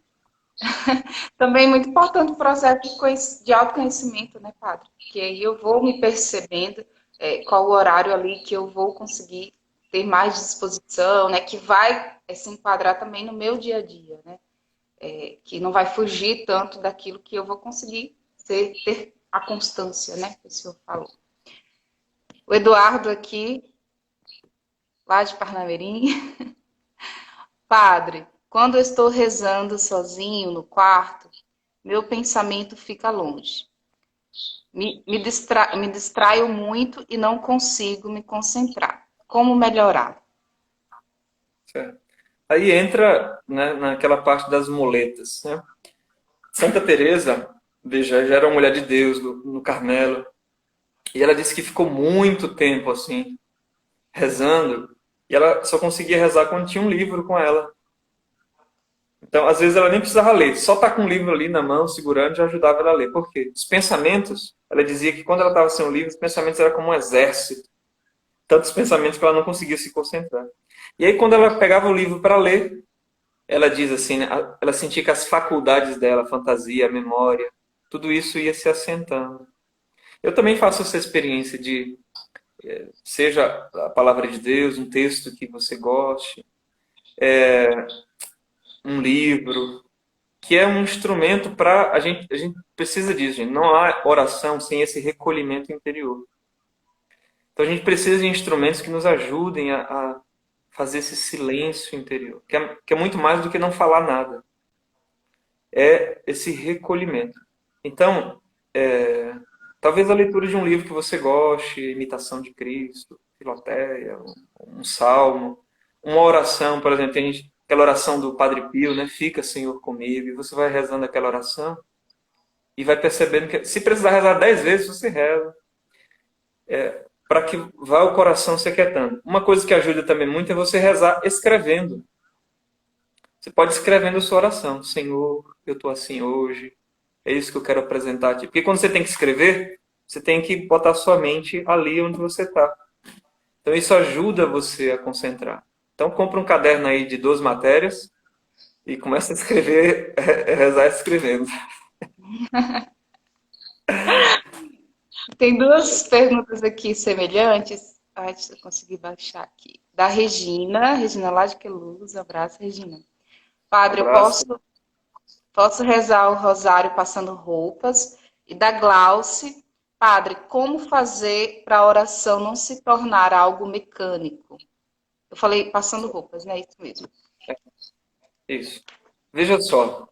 [SPEAKER 1] também é muito importante o processo de autoconhecimento, né, Padre? Porque aí eu vou me percebendo qual o horário ali que eu vou conseguir ter mais disposição, né? Que vai se enquadrar também no meu dia a dia, né? Que não vai fugir tanto daquilo que eu vou conseguir ter a constância, né? Que o senhor falou. O Eduardo aqui, lá de Parnamirim. Padre, quando eu estou rezando sozinho no quarto, meu pensamento fica longe. Me distraio muito e não consigo me concentrar. Como melhorar?
[SPEAKER 2] Certo. Aí entra, né, naquela parte das muletas, né? Santa Teresa, veja, já era uma mulher de Deus no Carmelo, e ela disse que ficou muito tempo assim, rezando, e ela só conseguia rezar quando tinha um livro com ela. Então, às vezes ela nem precisava ler, só estar com o livro ali na mão, segurando, já ajudava ela a ler. Por quê? Os pensamentos, ela dizia que quando ela estava sem o livro, os pensamentos eram como um exército. Tantos pensamentos que ela não conseguia se concentrar. E aí, quando ela pegava o livro para ler, ela diz assim, né, ela sentia que as faculdades dela, a fantasia, a memória, tudo isso ia se assentando. Eu também faço essa experiência de, seja a palavra de Deus, um texto que você goste, um livro, que é um instrumento para a gente precisa disso, gente. Não há oração sem esse recolhimento interior. Então a gente precisa de instrumentos que nos ajudem a fazer esse silêncio interior, que é muito mais do que não falar nada. É esse recolhimento. Então, talvez a leitura de um livro que você goste, Imitação de Cristo, Filoteia, um salmo, uma oração, por exemplo, tem gente, aquela oração do Padre Pio, né? Fica, Senhor, comigo, e você vai rezando aquela oração e vai percebendo que se precisar rezar 10 vezes, você reza, para que vá o coração se aquietando. Uma coisa que ajuda também muito é você rezar escrevendo. Você pode ir escrevendo a sua oração. Senhor, eu estou assim hoje, é isso que eu quero apresentar a ti. Porque quando você tem que escrever, você tem que botar sua mente ali onde você está. Então isso ajuda você a concentrar. Então compra um caderno aí de 12 matérias, e começa a escrever, rezar escrevendo.
[SPEAKER 1] Tem duas perguntas aqui semelhantes. Ai, deixa eu conseguir baixar aqui. Da Regina, Regina lá de Queluz. Abraço, Regina.
[SPEAKER 2] Um
[SPEAKER 1] Padre, eu
[SPEAKER 2] abraço.
[SPEAKER 1] posso rezar o rosário passando roupas? E da Glauce, Padre, como fazer para a oração não se tornar algo mecânico? Eu falei passando roupas, né? Isso mesmo.
[SPEAKER 2] Isso. Veja só,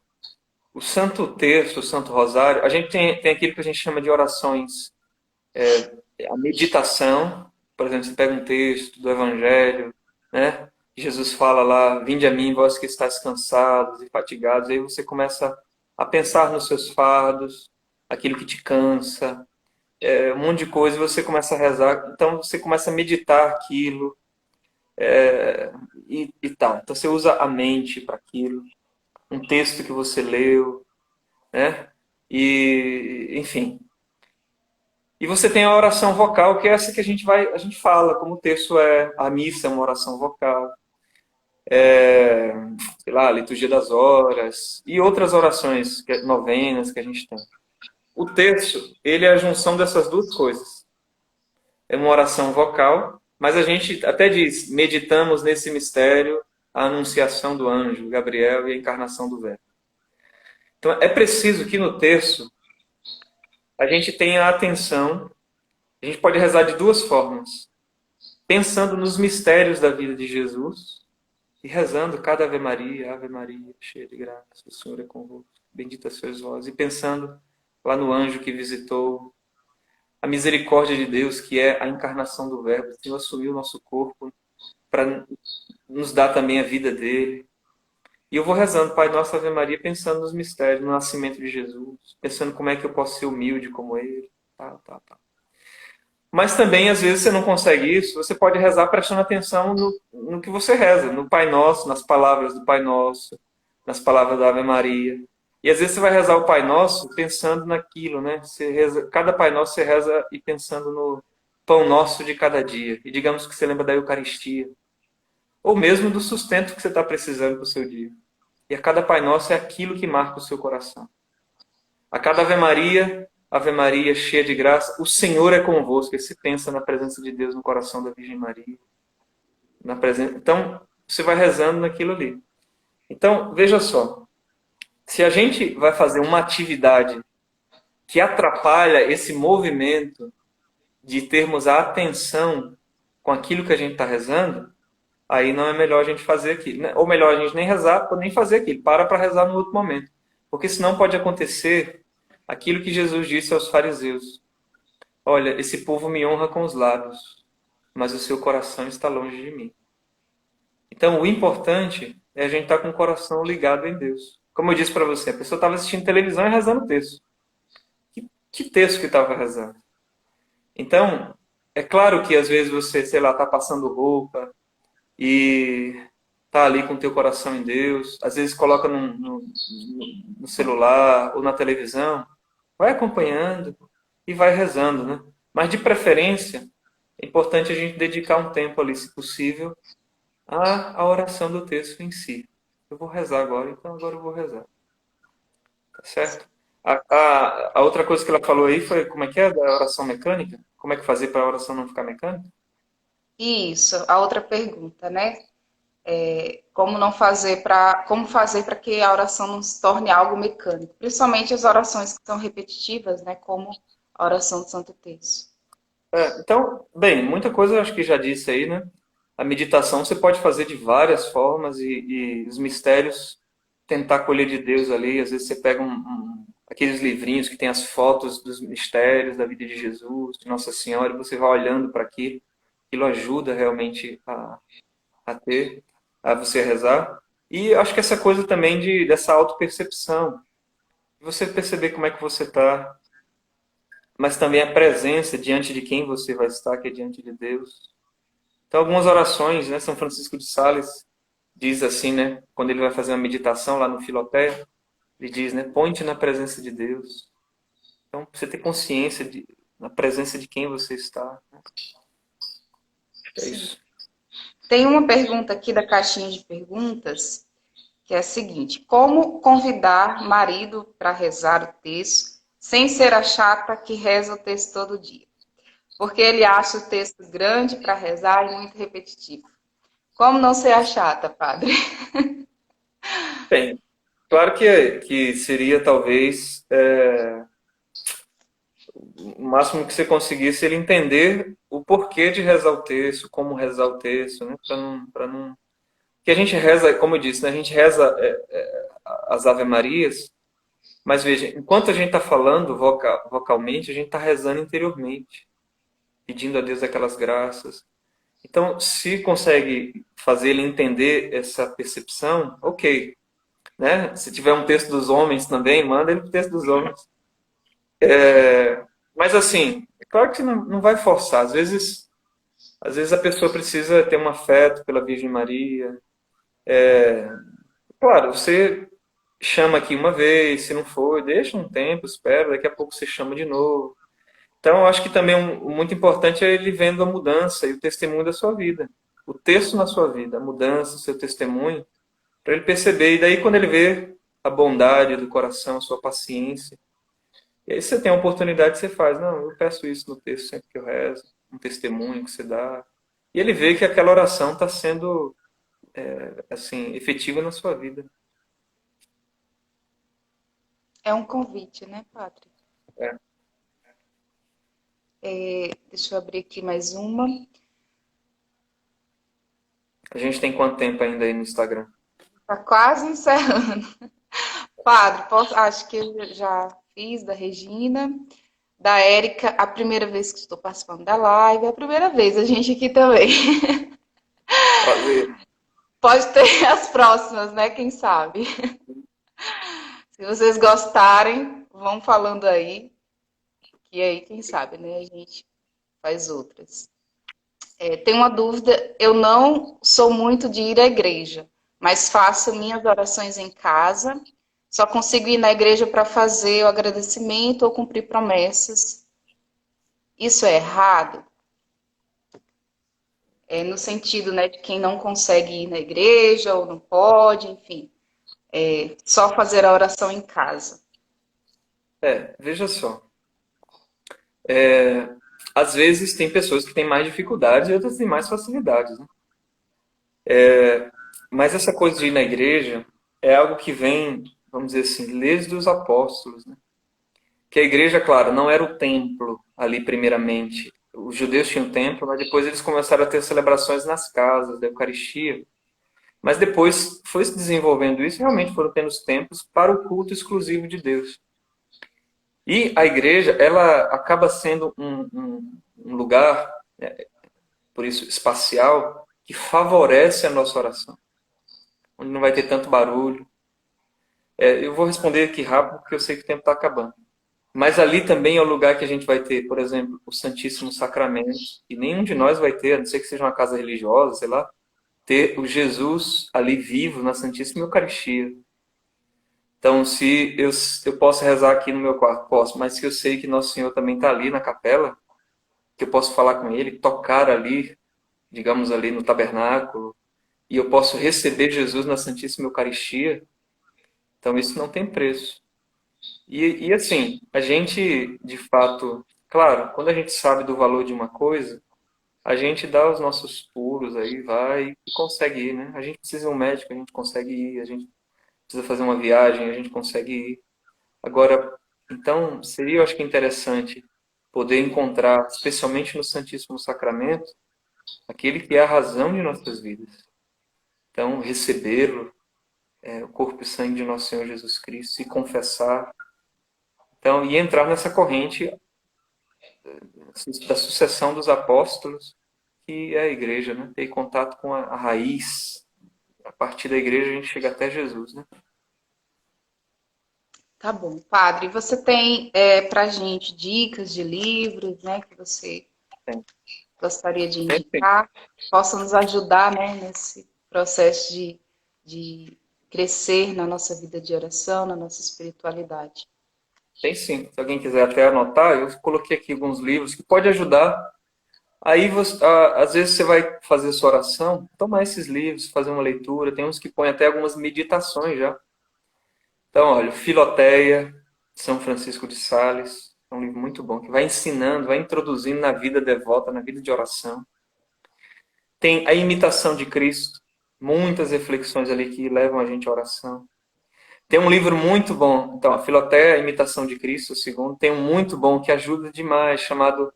[SPEAKER 2] o Santo Terço, o Santo Rosário, a gente tem aquilo que a gente chama de orações. A meditação, por exemplo, você pega um texto do Evangelho, né? Jesus fala lá, vinde a mim, vós que estáis cansados e fatigados, aí você começa a pensar nos seus fardos, aquilo que te cansa, um monte de coisa, e você começa a rezar, então você começa a meditar aquilo, e tal. Então você usa a mente para aquilo, um texto que você leu, né? E, enfim. E você tem a oração vocal, que é essa que a gente fala, como o texto é, a missa é uma oração vocal, sei lá, a liturgia das horas e outras orações, novenas que a gente tem. O terço, ele é a junção dessas duas coisas. É uma oração vocal, mas a gente até diz, meditamos nesse mistério a anunciação do anjo Gabriel e a encarnação do Verbo. Então é preciso que no terço a gente tenha atenção. A gente pode rezar de duas formas. Pensando nos mistérios da vida de Jesus e rezando cada Ave Maria, cheia de graça, o Senhor é convosco, bendita sois vós. E pensando lá no anjo que visitou, a misericórdia de Deus, que é a encarnação do Verbo. O Senhor assumiu o nosso corpo para nos dar também a vida dele. E eu vou rezando, Pai Nosso, Ave Maria, pensando nos mistérios, no nascimento de Jesus, pensando como é que eu posso ser humilde como ele. Mas também, às vezes, você não consegue isso, você pode rezar prestando atenção no que você reza, no Pai Nosso, nas palavras do Pai Nosso, nas palavras da Ave Maria. E às vezes você vai rezar o Pai Nosso pensando naquilo, né? Você reza, cada Pai Nosso você reza e pensando no pão nosso de cada dia. E digamos que você lembra da Eucaristia. Ou mesmo do sustento que você está precisando para o seu dia. E a cada Pai Nosso é aquilo que marca o seu coração. A cada Ave Maria, cheia de graça, o Senhor é convosco. E se pensa na presença de Deus no coração da Virgem Maria. Na presença... Então, você vai rezando naquilo ali. Então, veja só. Se a gente vai fazer uma atividade que atrapalha esse movimento de termos a atenção com aquilo que a gente está rezando, aí não é melhor a gente fazer aquilo. Né? Ou melhor, a gente nem rezar, ou nem fazer aquilo. Para rezar no outro momento. Porque senão pode acontecer aquilo que Jesus disse aos fariseus. Olha, esse povo me honra com os lábios, mas o seu coração está longe de mim. Então, o importante é a gente estar com o coração ligado em Deus. Como eu disse para você, a pessoa estava assistindo televisão e rezando texto. Que texto que estava rezando? Então, é claro que às vezes você, sei lá, está passando roupa e está ali com o teu coração em Deus. Às vezes coloca no celular ou na televisão. Vai acompanhando e vai rezando, né? Mas de preferência, é importante a gente dedicar um tempo ali, se possível, à oração do texto em si. Eu vou rezar agora, então agora eu vou rezar. Tá certo? A outra coisa que ela falou aí foi como é que é da oração mecânica? Como é que fazer para a oração não ficar mecânica?
[SPEAKER 1] Isso, a outra pergunta, né? Como fazer para que a oração não se torne algo mecânico, principalmente as orações que são repetitivas, né? Como a oração do Santo Terço.
[SPEAKER 2] Então, bem, muita coisa eu acho que já disse aí, né? A meditação você pode fazer de várias formas e os mistérios tentar colher de Deus ali. Às vezes você pega aqueles livrinhos que tem as fotos dos mistérios da vida de Jesus, de Nossa Senhora, e você vai olhando para aquilo. Aquilo ajuda realmente a ter, a você rezar. E acho que essa coisa também dessa autopercepção, de você perceber como é que você está, mas também a presença diante de quem você vai estar, que é diante de Deus. Então, algumas orações, né? São Francisco de Sales diz assim, né? Quando ele vai fazer uma meditação lá no Filoté, ele diz, né? Põe-te na presença de Deus. Então, você ter consciência na presença de quem você está. Né? É
[SPEAKER 1] Sim.
[SPEAKER 2] isso.
[SPEAKER 1] Tem uma pergunta aqui da caixinha de perguntas que é a seguinte: como convidar marido para rezar o texto sem ser a chata que reza o texto todo dia? Porque ele acha o texto grande para rezar e muito repetitivo. Como não ser a chata, padre?
[SPEAKER 2] Bem, claro que seria talvez o máximo que você conseguisse ele entender o porquê de rezar o texto, como rezar o texto, né? Para não. Que a gente reza, como eu disse, né? A gente reza as Ave Marias, mas veja, enquanto a gente está falando vocalmente, a gente está rezando interiormente, pedindo a Deus aquelas graças. Então, se consegue fazer ele entender essa percepção, ok, né? Se tiver um texto dos homens também, manda ele para o texto dos homens. Mas assim, é claro que não vai forçar. Às vezes a pessoa precisa ter um afeto pela Virgem Maria. Claro, você chama aqui uma vez, se não for, deixa um tempo, espera, daqui a pouco você chama de novo. Então, eu acho que também o muito importante é ele vendo a mudança e o testemunho da sua vida. O texto na sua vida, a mudança, o seu testemunho, para ele perceber. E daí, quando ele vê a bondade do coração, a sua paciência, e aí você tem a oportunidade, você faz. Não, eu peço isso no texto sempre que eu rezo, um testemunho que você dá. E ele vê que aquela oração está sendo, assim, efetiva na sua vida.
[SPEAKER 1] É um convite, né, padre?
[SPEAKER 2] É.
[SPEAKER 1] Deixa eu abrir aqui mais uma.
[SPEAKER 2] A gente tem quanto tempo ainda aí no Instagram?
[SPEAKER 1] Está quase encerrando. Padre, acho que eu já fiz da Regina, da Érica, a primeira vez que estou participando da live, é a primeira vez, a gente aqui também.
[SPEAKER 2] Prazer.
[SPEAKER 1] Pode ter as próximas, né? Quem sabe? Se vocês gostarem, vão falando aí, que aí, quem sabe, né? A gente faz outras. Tem uma dúvida, eu não sou muito de ir à igreja, mas faço minhas orações em casa. Só consigo ir na igreja para fazer o agradecimento ou cumprir promessas. Isso é errado? No sentido, né, de quem não consegue ir na igreja ou não pode, enfim. Só fazer a oração em casa.
[SPEAKER 2] Veja só. Às vezes tem pessoas que têm mais dificuldades e outras têm mais facilidades, né? Mas essa coisa de ir na igreja é algo que vem, vamos dizer assim, desde os apóstolos, né? Que a igreja, claro, não era o templo ali primeiramente. Os judeus tinham o templo, mas depois eles começaram a ter celebrações nas casas da Eucaristia. Mas depois foi se desenvolvendo isso e realmente foram tendo os templos para o culto exclusivo de Deus. E a igreja, ela acaba sendo um lugar, por isso, espacial, que favorece a nossa oração. Onde não vai ter tanto barulho. Eu vou responder aqui rápido, porque eu sei que o tempo está acabando. Mas ali também é o lugar que a gente vai ter, por exemplo, o Santíssimo Sacramento. E nenhum de nós vai ter, a não ser que seja uma casa religiosa, sei lá, ter o Jesus ali vivo na Santíssima Eucaristia. Então, se eu posso rezar aqui no meu quarto, posso, mas se eu sei que Nosso Senhor também está ali na capela, que eu posso falar com Ele, tocar ali, digamos ali no tabernáculo, e eu posso receber Jesus na Santíssima Eucaristia, então isso não tem preço. E assim, a gente, de fato, claro, quando a gente sabe do valor de uma coisa, a gente dá os nossos pulos aí, vai e consegue ir, né? A gente precisa de um médico, a gente consegue ir, a gente precisa fazer uma viagem, a gente consegue ir. Agora, então, seria, eu acho que interessante poder encontrar, especialmente no Santíssimo Sacramento, aquele que é a razão de nossas vidas. Então, recebê-lo, o corpo e sangue de nosso Senhor Jesus Cristo, se confessar. Então, e entrar nessa corrente da sucessão dos apóstolos, que é a igreja, né? Ter contato com a raiz. A partir da igreja a gente chega até Jesus, né?
[SPEAKER 1] Tá bom, padre. Você tem para gente dicas de livros, né, que você
[SPEAKER 2] Tem.
[SPEAKER 1] gostaria de
[SPEAKER 2] Tem, sim.
[SPEAKER 1] indicar, que possam nos ajudar, né, nesse processo de crescer na nossa vida de oração, na nossa espiritualidade?
[SPEAKER 2] Tem sim. Se alguém quiser até anotar, eu coloquei aqui alguns livros que pode ajudar Aí, às vezes, você vai fazer sua oração, tomar esses livros, fazer uma leitura. Tem uns que põem até algumas meditações já. Então, olha, Filoteia, São Francisco de Sales, é um livro muito bom, que vai ensinando, vai introduzindo na vida devota, na vida de oração. Tem A Imitação de Cristo, muitas reflexões ali que levam a gente à oração. Tem um livro muito bom, então, a Filoteia, A Imitação de Cristo, o segundo, tem um muito bom que ajuda demais, chamado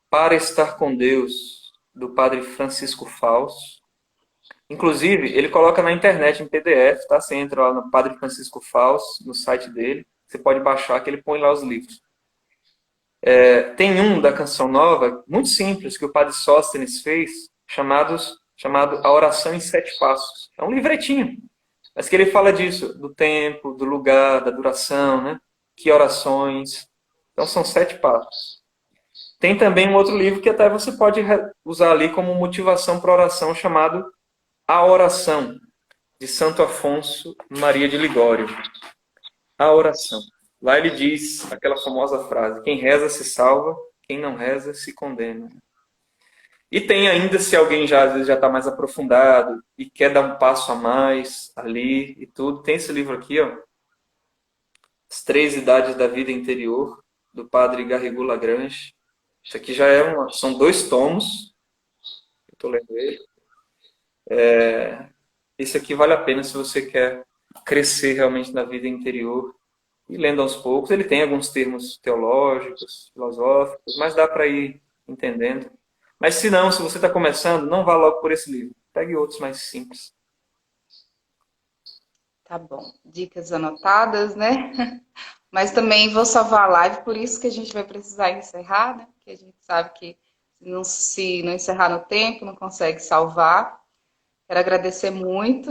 [SPEAKER 2] Para Estar com Deus, do padre Francisco Fausto. Inclusive, ele coloca na internet em PDF, tá? Você entra lá no Padre Francisco Fausto, no site dele, você pode baixar que ele põe lá os livros. Tem um da Canção Nova, muito simples, que o padre Sóstenes fez, chamado A Oração em Sete Passos. É um livretinho, mas que ele fala disso, do tempo, do lugar, da duração, né? Que orações. Então são 7 passos. Tem também um outro livro que até você pode usar ali como motivação para oração, chamado A Oração, de Santo Afonso Maria de Ligório. A oração. Lá ele diz aquela famosa frase: quem reza se salva, quem não reza se condena. E tem ainda, se alguém já às vezes já está mais aprofundado e quer dar um passo a mais ali e tudo, tem esse livro aqui, ó, As Três Idades da Vida Interior, do padre Garrigou Lagrange. Isso aqui já são 2 tomos, eu estou lendo ele. Esse aqui vale a pena se você quer crescer realmente na vida interior. E lendo aos poucos, ele tem alguns termos teológicos, filosóficos, mas dá para ir entendendo. Mas se não, se você está começando, não vá logo por esse livro. Pegue outros mais simples.
[SPEAKER 1] Tá bom. Dicas anotadas, né? Mas também vou salvar a live, por isso que a gente vai precisar encerrar, né? Porque a gente sabe que se não encerrar no tempo, não consegue salvar. Quero agradecer muito,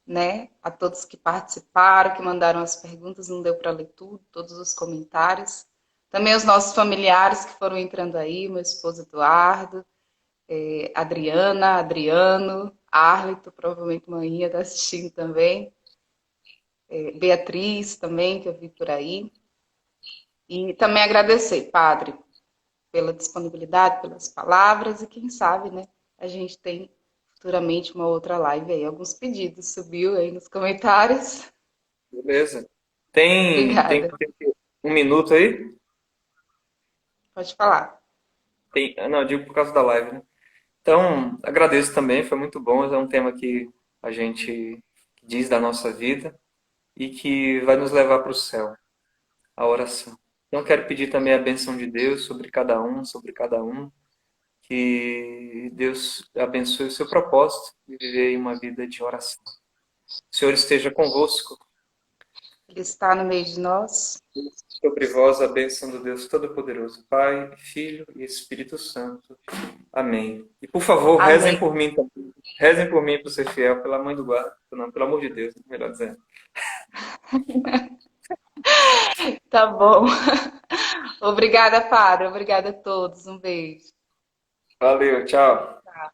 [SPEAKER 1] né, a todos que participaram, que mandaram as perguntas, não deu para ler tudo, todos os comentários. Também os nossos familiares que foram entrando aí, meu esposo Eduardo, Adriana, Adriano, Arlito, provavelmente manhã está assistindo também, Beatriz também, que eu vi por aí. E também agradecer, Padre, pela disponibilidade, pelas palavras e quem sabe, né, a gente tem futuramente uma outra live aí. Alguns pedidos subiu aí nos comentários.
[SPEAKER 2] Beleza. Tem
[SPEAKER 1] Obrigada.
[SPEAKER 2] 1 minuto aí?
[SPEAKER 1] Pode falar.
[SPEAKER 2] Não, eu digo por causa da live, né? Então, agradeço também, foi muito bom. É um tema que a gente diz da nossa vida e que vai nos levar para o céu, a oração. Então, quero pedir também a bênção de Deus sobre cada um, que Deus abençoe o seu propósito de viver uma vida de oração. O Senhor esteja convosco.
[SPEAKER 1] Ele está no meio de nós.
[SPEAKER 2] Sobre vós a bênção do Deus Todo-Poderoso, Pai, Filho e Espírito Santo. Amém. E por favor, rezem
[SPEAKER 1] Amém.
[SPEAKER 2] por mim também. Rezem por mim para ser fiel, pela mãe do guarda. Não, pelo amor de Deus, melhor dizendo.
[SPEAKER 1] Tá bom. Obrigada, Padre. Obrigada a todos. Um beijo.
[SPEAKER 2] Valeu, tchau.
[SPEAKER 1] Tchau.